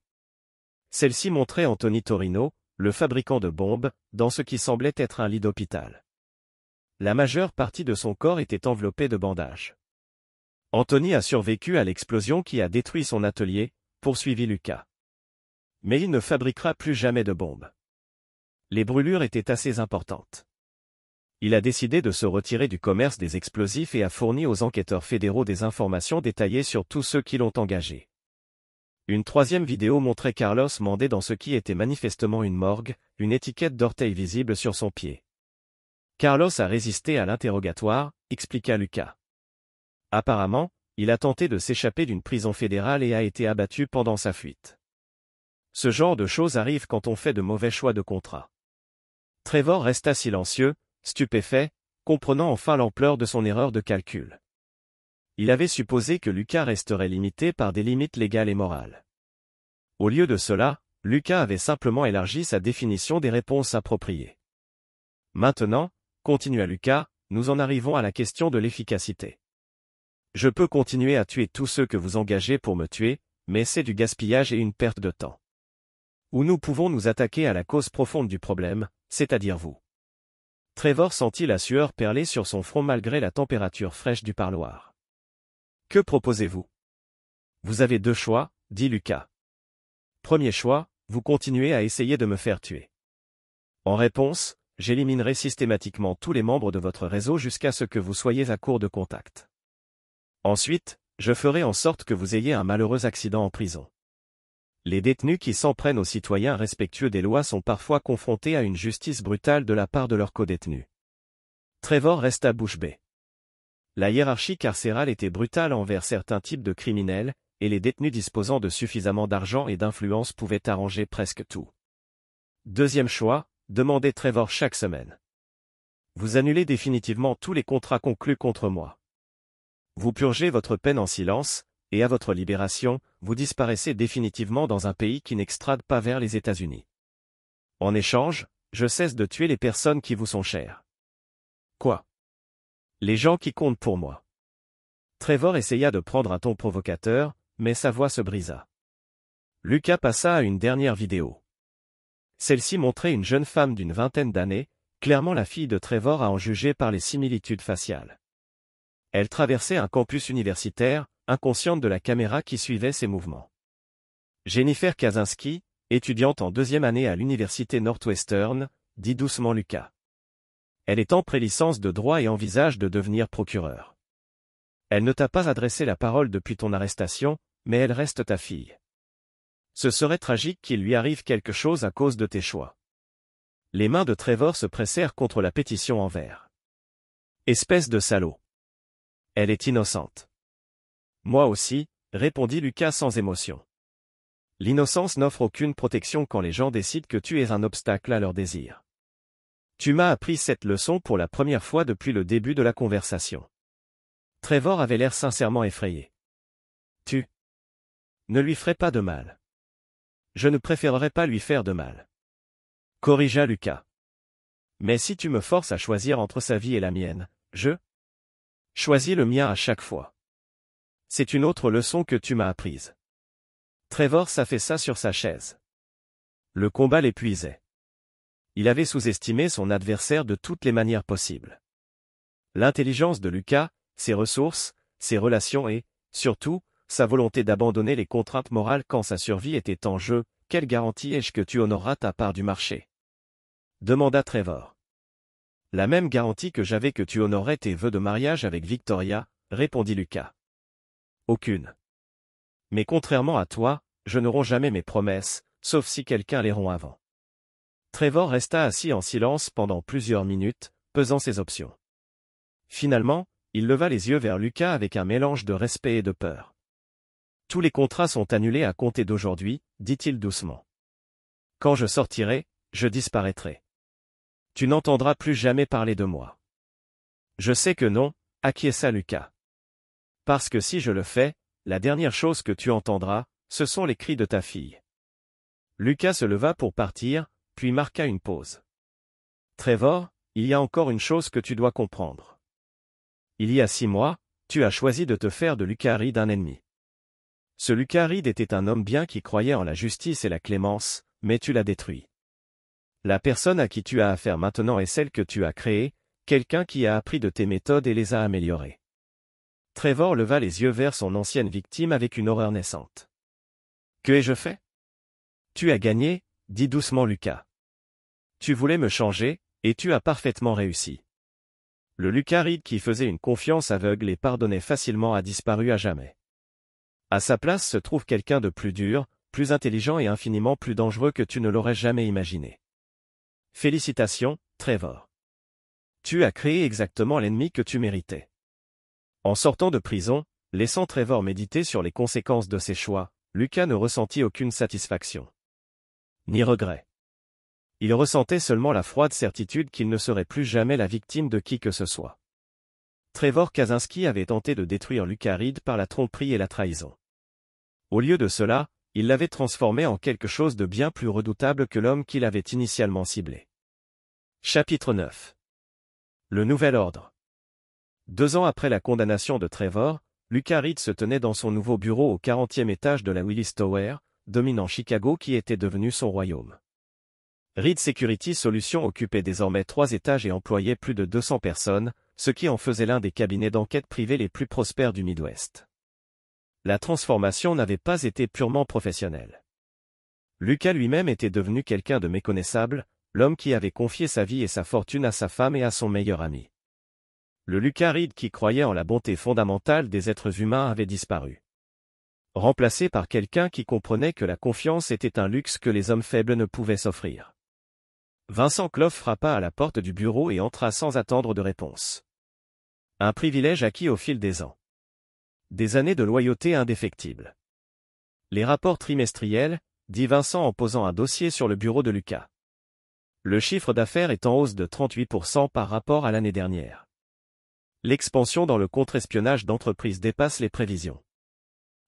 Celle-ci montrait Anthony Torino, le fabricant de bombes, dans ce qui semblait être un lit d'hôpital. La majeure partie de son corps était enveloppée de bandages. Anthony a survécu à l'explosion qui a détruit son atelier, poursuivit Lucas. Mais il ne fabriquera plus jamais de bombes. Les brûlures étaient assez importantes. Il a décidé de se retirer du commerce des explosifs et a fourni aux enquêteurs fédéraux des informations détaillées sur tous ceux qui l'ont engagé. Une troisième vidéo montrait Carlos Mandé dans ce qui était manifestement une morgue, une étiquette d'orteil visible sur son pied. Carlos a résisté à l'interrogatoire, expliqua Lucas. Apparemment, il a tenté de s'échapper d'une prison fédérale et a été abattu pendant sa fuite. Ce genre de choses arrive quand on fait de mauvais choix de contrat. Trevor resta silencieux, stupéfait, comprenant enfin l'ampleur de son erreur de calcul. Il avait supposé que Lucas resterait limité par des limites légales et morales. Au lieu de cela, Lucas avait simplement élargi sa définition des réponses appropriées. Maintenant, continua Lucas, nous en arrivons à la question de l'efficacité. Je peux continuer à tuer tous ceux que vous engagez pour me tuer, mais c'est du gaspillage et une perte de temps. Ou nous pouvons nous attaquer à la cause profonde du problème, c'est-à-dire vous. Trevor sentit la sueur perler sur son front malgré la température fraîche du parloir. Que proposez-vous? Vous avez deux choix, dit Lucas. Premier choix, vous continuez à essayer de me faire tuer. En réponse, j'éliminerai systématiquement tous les membres de votre réseau jusqu'à ce que vous soyez à court de contact. Ensuite, je ferai en sorte que vous ayez un malheureux accident en prison. Les détenus qui s'en prennent aux citoyens respectueux des lois sont parfois confrontés à une justice brutale de la part de leurs codétenus. Trevor resta bouche bée. La hiérarchie carcérale était brutale envers certains types de criminels, et les détenus disposant de suffisamment d'argent et d'influence pouvaient arranger presque tout. Deuxième choix, demandait Trevor chaque semaine. Vous annulez définitivement tous les contrats conclus contre moi. Vous purgez votre peine en silence, et à votre libération, vous disparaissez définitivement dans un pays qui n'extrade pas vers les États-Unis. En échange, je cesse de tuer les personnes qui vous sont chères. Quoi? Les gens qui comptent pour moi. Trevor essaya de prendre un ton provocateur, mais sa voix se brisa. Lucas passa à une dernière vidéo. Celle-ci montrait une jeune femme d'une vingtaine d'années, clairement la fille de Trevor à en juger par les similitudes faciales. Elle traversait un campus universitaire, inconsciente de la caméra qui suivait ses mouvements. Jennifer Kaczynski, étudiante en deuxième année à l'université Northwestern, dit doucement Lucas. Elle est en prélicence de droit et envisage de devenir procureure. Elle ne t'a pas adressé la parole depuis ton arrestation, mais elle reste ta fille. Ce serait tragique qu'il lui arrive quelque chose à cause de tes choix. Les mains de Trevor se pressèrent contre la pétition en verre. Espèce de salaud. Elle est innocente. Moi aussi, répondit Lucas sans émotion. L'innocence n'offre aucune protection quand les gens décident que tu es un obstacle à leur désir. Tu m'as appris cette leçon pour la première fois depuis le début de la conversation. Trevor avait l'air sincèrement effrayé. Tu ne lui ferais pas de mal. Je ne préférerais pas lui faire de mal. Corrigea Lucas. Mais si tu me forces à choisir entre sa vie et la mienne, je choisis le mien à chaque fois. C'est une autre leçon que tu m'as apprise. Trevor s'affaissa sur sa chaise. Le combat l'épuisait. Il avait sous-estimé son adversaire de toutes les manières possibles. L'intelligence de Lucas, ses ressources, ses relations et, surtout, sa volonté d'abandonner les contraintes morales quand sa survie était en jeu, quelle garantie ai-je que tu honoreras ta part du marché? Demanda Trevor. La même garantie que j'avais que tu honorerais tes vœux de mariage avec Victoria, répondit Lucas. Aucune. Mais contrairement à toi, je ne romps jamais mes promesses, sauf si quelqu'un les rompt avant. Trevor resta assis en silence pendant plusieurs minutes, pesant ses options. Finalement, il leva les yeux vers Lucas avec un mélange de respect et de peur. Tous les contrats sont annulés à compter d'aujourd'hui, dit-il doucement. Quand je sortirai, je disparaîtrai. Tu n'entendras plus jamais parler de moi. Je sais que non, acquiesça Lucas. Parce que si je le fais, la dernière chose que tu entendras, ce sont les cris de ta fille. Lucas se leva pour partir, puis marqua une pause. Trevor, il y a encore une chose que tu dois comprendre. Il y a 6 mois, tu as choisi de te faire de Lucas Reed un ennemi. Ce Lucas Reed était un homme bien qui croyait en la justice et la clémence, mais tu l'as détruit. La personne à qui tu as affaire maintenant est celle que tu as créée, quelqu'un qui a appris de tes méthodes et les a améliorées. Trevor leva les yeux vers son ancienne victime avec une horreur naissante. Que ai-je fait? Tu as gagné, dit doucement Lucas. Tu voulais me changer, et tu as parfaitement réussi. Le Lucas Reed qui faisait une confiance aveugle et pardonnait facilement a disparu à jamais. À sa place se trouve quelqu'un de plus dur, plus intelligent et infiniment plus dangereux que tu ne l'aurais jamais imaginé. Félicitations, Trevor. Tu as créé exactement l'ennemi que tu méritais. En sortant de prison, laissant Trevor méditer sur les conséquences de ses choix, Lucas ne ressentit aucune satisfaction. Ni regret. Il ressentait seulement la froide certitude qu'il ne serait plus jamais la victime de qui que ce soit. Trevor Kaczynski avait tenté de détruire Lucas Reed par la tromperie et la trahison. Au lieu de cela, il l'avait transformé en quelque chose de bien plus redoutable que l'homme qu'il avait initialement ciblé. Chapitre 9. Le nouvel ordre. 2 ans après la condamnation de Trevor, Lucas Reed se tenait dans son nouveau bureau au 40e étage de la Willis Tower, dominant Chicago qui était devenu son royaume. Reed Security Solutions occupait désormais 3 étages et employait plus de 200 personnes, ce qui en faisait l'un des cabinets d'enquête privés les plus prospères du Midwest. La transformation n'avait pas été purement professionnelle. Lucas lui-même était devenu quelqu'un de méconnaissable, l'homme qui avait confié sa vie et sa fortune à sa femme et à son meilleur ami. Le Lucas Reed qui croyait en la bonté fondamentale des êtres humains avait disparu. Remplacé par quelqu'un qui comprenait que la confiance était un luxe que les hommes faibles ne pouvaient s'offrir. Vincent Clough frappa à la porte du bureau et entra sans attendre de réponse. Un privilège acquis au fil des ans. Des années de loyauté indéfectible. Les rapports trimestriels, dit Vincent en posant un dossier sur le bureau de Lucas. Le chiffre d'affaires est en hausse de 38% par rapport à l'année dernière. L'expansion dans le contre-espionnage d'entreprise dépasse les prévisions.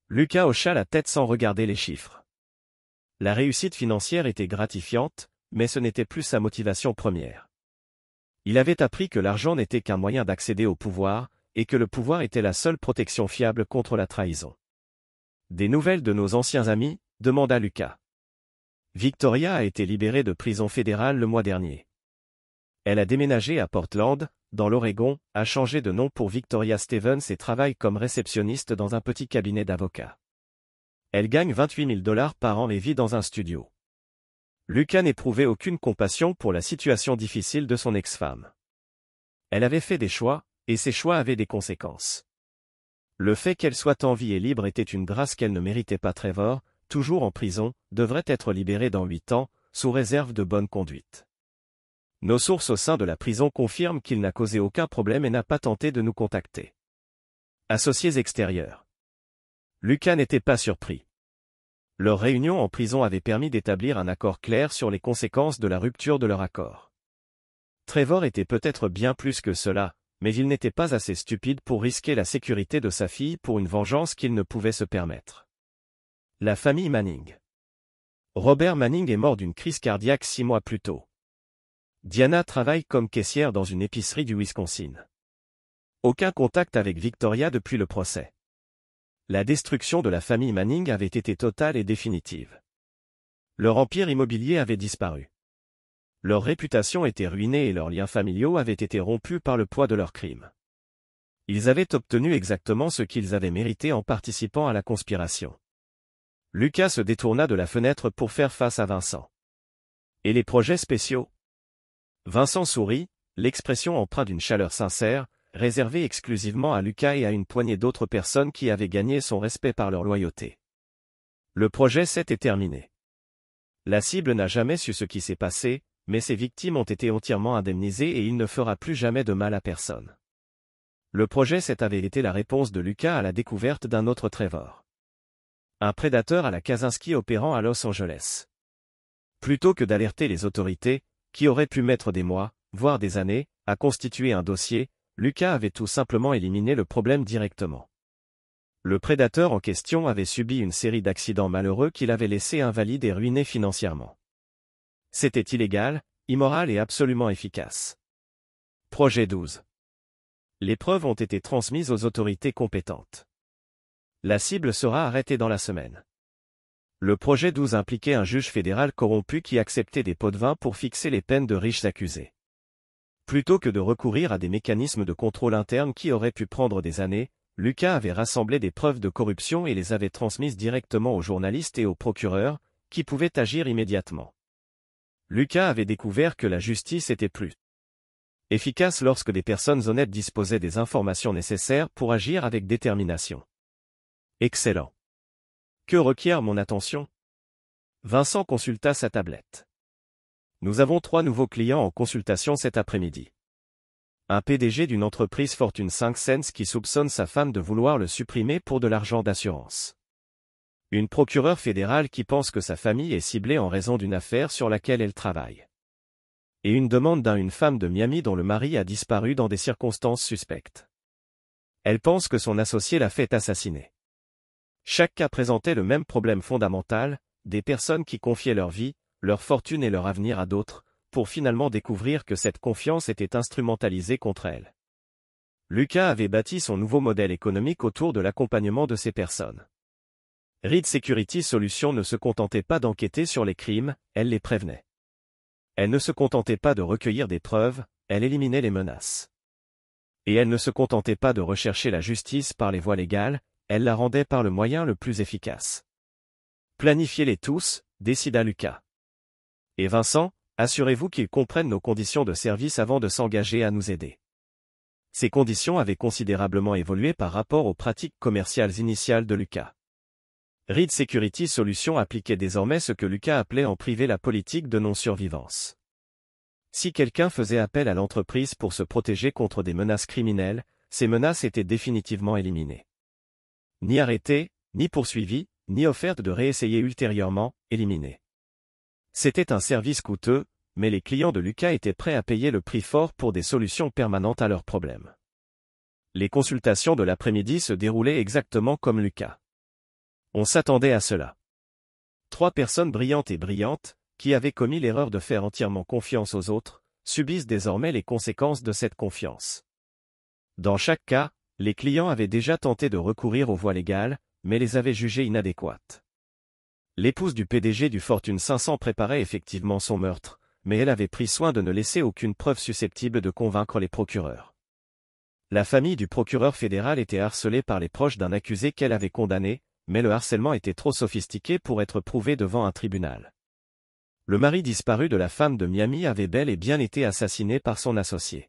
Lucas hocha la tête sans regarder les chiffres. La réussite financière était gratifiante, mais ce n'était plus sa motivation première. Il avait appris que l'argent n'était qu'un moyen d'accéder au pouvoir, et que le pouvoir était la seule protection fiable contre la trahison. Des nouvelles de nos anciens amis, demanda Lucas. Victoria a été libérée de prison fédérale le mois dernier. Elle a déménagé à Portland, dans l'Oregon, a changé de nom pour Victoria Stevens et travaille comme réceptionniste dans un petit cabinet d'avocats. Elle gagne 28 000 $ par an et vit dans un studio. Lucas n'éprouvait aucune compassion pour la situation difficile de son ex-femme. Elle avait fait des choix, et ces choix avaient des conséquences. Le fait qu'elle soit en vie et libre était une grâce qu'elle ne méritait pas. Trevor, toujours en prison, devrait être libéré dans 8 ans, sous réserve de bonne conduite. Nos sources au sein de la prison confirment qu'il n'a causé aucun problème et n'a pas tenté de nous contacter. Associés extérieurs. Lucas n'était pas surpris. Leur réunion en prison avait permis d'établir un accord clair sur les conséquences de la rupture de leur accord. Trevor était peut-être bien plus que cela, mais il n'était pas assez stupide pour risquer la sécurité de sa fille pour une vengeance qu'il ne pouvait se permettre. La famille Manning. Robert Manning est mort d'une crise cardiaque 6 mois plus tôt. Diana travaille comme caissière dans une épicerie du Wisconsin. Aucun contact avec Victoria depuis le procès. La destruction de la famille Manning avait été totale et définitive. Leur empire immobilier avait disparu. Leur réputation était ruinée et leurs liens familiaux avaient été rompus par le poids de leurs crimes. Ils avaient obtenu exactement ce qu'ils avaient mérité en participant à la conspiration. Lucas se détourna de la fenêtre pour faire face à Vincent. Et les projets spéciaux? Vincent sourit, l'expression empreinte d'une chaleur sincère, réservée exclusivement à Lucas et à une poignée d'autres personnes qui avaient gagné son respect par leur loyauté. Le projet s'était terminé. La cible n'a jamais su ce qui s'est passé, mais ses victimes ont été entièrement indemnisées et il ne fera plus jamais de mal à personne. Le projet cette avait été la réponse de Lucas à la découverte d'un autre Trevor. Un prédateur à la Kaczynski opérant à Los Angeles. Plutôt que d'alerter les autorités, qui auraient pu mettre des mois, voire des années, à constituer un dossier, Lucas avait tout simplement éliminé le problème directement. Le prédateur en question avait subi une série d'accidents malheureux qui l'avaient laissé invalide et ruiné financièrement. C'était illégal, immoral et absolument efficace. Projet 12. Les preuves ont été transmises aux autorités compétentes. La cible sera arrêtée dans la semaine. Le projet 12 impliquait un juge fédéral corrompu qui acceptait des pots de vin pour fixer les peines de riches accusés. Plutôt que de recourir à des mécanismes de contrôle interne qui auraient pu prendre des années, Lucas avait rassemblé des preuves de corruption et les avait transmises directement aux journalistes et aux procureurs, qui pouvaient agir immédiatement. Lucas avait découvert que la justice était plus efficace lorsque des personnes honnêtes disposaient des informations nécessaires pour agir avec détermination. Excellent. Que requiert mon attention? Vincent consulta sa tablette. Nous avons 3 nouveaux clients en consultation cet après-midi. Un PDG d'une entreprise Fortune 500 qui soupçonne sa femme de vouloir le supprimer pour de l'argent d'assurance. Une procureure fédérale qui pense que sa famille est ciblée en raison d'une affaire sur laquelle elle travaille. Et une demande d'une femme de Miami dont le mari a disparu dans des circonstances suspectes. Elle pense que son associé l'a fait assassiner. Chaque cas présentait le même problème fondamental, des personnes qui confiaient leur vie, leur fortune et leur avenir à d'autres, pour finalement découvrir que cette confiance était instrumentalisée contre elles. Lucas avait bâti son nouveau modèle économique autour de l'accompagnement de ces personnes. Reed Security Solutions ne se contentait pas d'enquêter sur les crimes, elle les prévenait. Elle ne se contentait pas de recueillir des preuves, elle éliminait les menaces. Et elle ne se contentait pas de rechercher la justice par les voies légales, elle la rendait par le moyen le plus efficace. Planifiez-les tous, décida Lucas. Et Vincent, assurez-vous qu'ils comprennent nos conditions de service avant de s'engager à nous aider. Ces conditions avaient considérablement évolué par rapport aux pratiques commerciales initiales de Lucas. Reed Security Solutions appliquait désormais ce que Lucas appelait en privé la politique de non-survivance. Si quelqu'un faisait appel à l'entreprise pour se protéger contre des menaces criminelles, ces menaces étaient définitivement éliminées. Ni arrêté, ni poursuivi, ni offerte de réessayer ultérieurement, éliminées. C'était un service coûteux, mais les clients de Lucas étaient prêts à payer le prix fort pour des solutions permanentes à leurs problèmes. Les consultations de l'après-midi se déroulaient exactement comme Lucas. On s'attendait à cela. 3 personnes brillantes, qui avaient commis l'erreur de faire entièrement confiance aux autres, subissent désormais les conséquences de cette confiance. Dans chaque cas, les clients avaient déjà tenté de recourir aux voies légales, mais les avaient jugées inadéquates. L'épouse du PDG du Fortune 500 préparait effectivement son meurtre, mais elle avait pris soin de ne laisser aucune preuve susceptible de convaincre les procureurs. La famille du procureur fédéral était harcelée par les proches d'un accusé qu'elle avait condamné, mais le harcèlement était trop sophistiqué pour être prouvé devant un tribunal. Le mari disparu de la femme de Miami avait bel et bien été assassiné par son associé.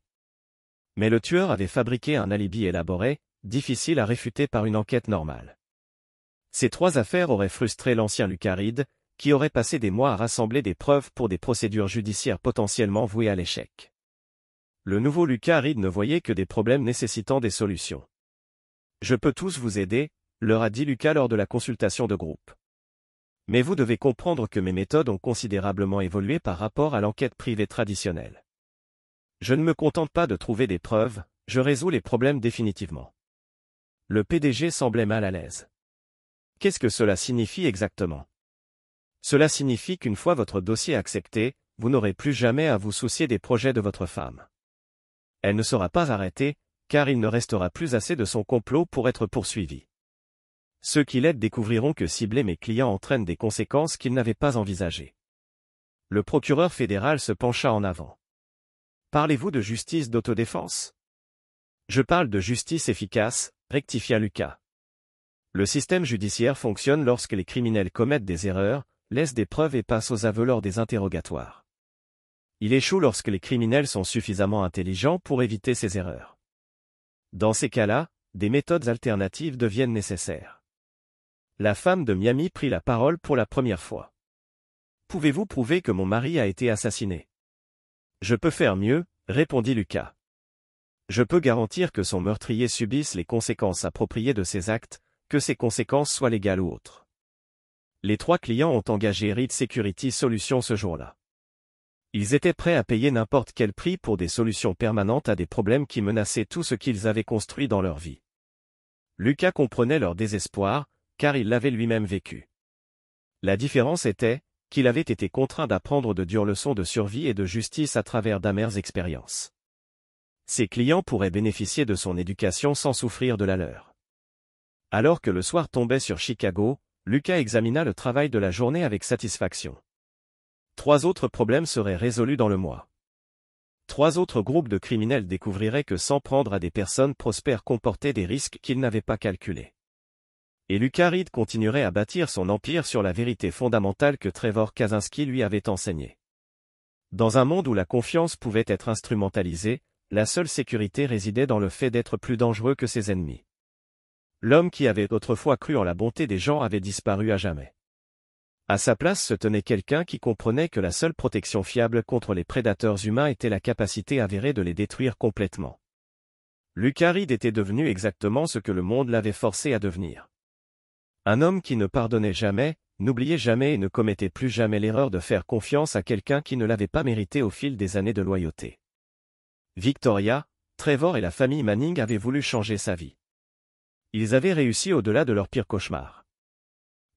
Mais le tueur avait fabriqué un alibi élaboré, difficile à réfuter par une enquête normale. Ces 3 affaires auraient frustré l'ancien Lucas Reed, qui aurait passé des mois à rassembler des preuves pour des procédures judiciaires potentiellement vouées à l'échec. Le nouveau Lucas Reed ne voyait que des problèmes nécessitant des solutions. « Je peux tous vous aider », leur a dit Lucas lors de la consultation de groupe. Mais vous devez comprendre que mes méthodes ont considérablement évolué par rapport à l'enquête privée traditionnelle. Je ne me contente pas de trouver des preuves, je résous les problèmes définitivement. Le PDG semblait mal à l'aise. Qu'est-ce que cela signifie exactement? Cela signifie qu'une fois votre dossier accepté, vous n'aurez plus jamais à vous soucier des projets de votre femme. Elle ne sera pas arrêtée, car il ne restera plus assez de son complot pour être poursuivi. Ceux qui l'aident découvriront que cibler mes clients entraîne des conséquences qu'ils n'avaient pas envisagées. Le procureur fédéral se pencha en avant. Parlez-vous de justice d'autodéfense? Je parle de justice efficace, rectifia Lucas. Le système judiciaire fonctionne lorsque les criminels commettent des erreurs, laissent des preuves et passent aux aveux lors des interrogatoires. Il échoue lorsque les criminels sont suffisamment intelligents pour éviter ces erreurs. Dans ces cas-là, des méthodes alternatives deviennent nécessaires. La femme de Miami prit la parole pour la première fois. Pouvez-vous prouver que mon mari a été assassiné? Je peux faire mieux, répondit Lucas. Je peux garantir que son meurtrier subisse les conséquences appropriées de ses actes, que ces conséquences soient légales ou autres. Les 3 clients ont engagé Reed Security Solutions ce jour-là. Ils étaient prêts à payer n'importe quel prix pour des solutions permanentes à des problèmes qui menaçaient tout ce qu'ils avaient construit dans leur vie. Lucas comprenait leur désespoir, car il l'avait lui-même vécu. La différence était qu'il avait été contraint d'apprendre de dures leçons de survie et de justice à travers d'amères expériences. Ses clients pourraient bénéficier de son éducation sans souffrir de la leur. Alors que le soir tombait sur Chicago, Lucas examina le travail de la journée avec satisfaction. 3 autres problèmes seraient résolus dans le mois. 3 autres groupes de criminels découvriraient que s'en prendre à des personnes prospères comportait des risques qu'ils n'avaient pas calculés. Et Lucas Reed continuerait à bâtir son empire sur la vérité fondamentale que Trevor Kaczynski lui avait enseignée. Dans un monde où la confiance pouvait être instrumentalisée, la seule sécurité résidait dans le fait d'être plus dangereux que ses ennemis. L'homme qui avait autrefois cru en la bonté des gens avait disparu à jamais. À sa place se tenait quelqu'un qui comprenait que la seule protection fiable contre les prédateurs humains était la capacité avérée de les détruire complètement. Lucas Reed était devenu exactement ce que le monde l'avait forcé à devenir. Un homme qui ne pardonnait jamais, n'oubliait jamais et ne commettait plus jamais l'erreur de faire confiance à quelqu'un qui ne l'avait pas mérité au fil des années de loyauté. Victoria, Trevor et la famille Manning avaient voulu changer sa vie. Ils avaient réussi au-delà de leur pire cauchemar.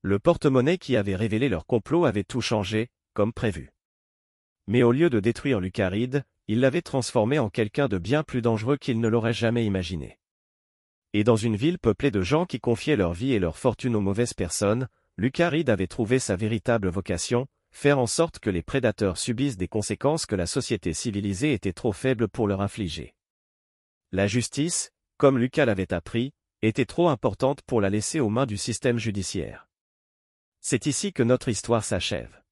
Le porte-monnaie qui avait révélé leur complot avait tout changé, comme prévu. Mais au lieu de détruire Lucas Reed, il l'avait transformé en quelqu'un de bien plus dangereux qu'il ne l'aurait jamais imaginé. Et dans une ville peuplée de gens qui confiaient leur vie et leur fortune aux mauvaises personnes, Lucas Reed avait trouvé sa véritable vocation, faire en sorte que les prédateurs subissent des conséquences que la société civilisée était trop faible pour leur infliger. La justice, comme Lucas l'avait appris, était trop importante pour la laisser aux mains du système judiciaire. C'est ici que notre histoire s'achève.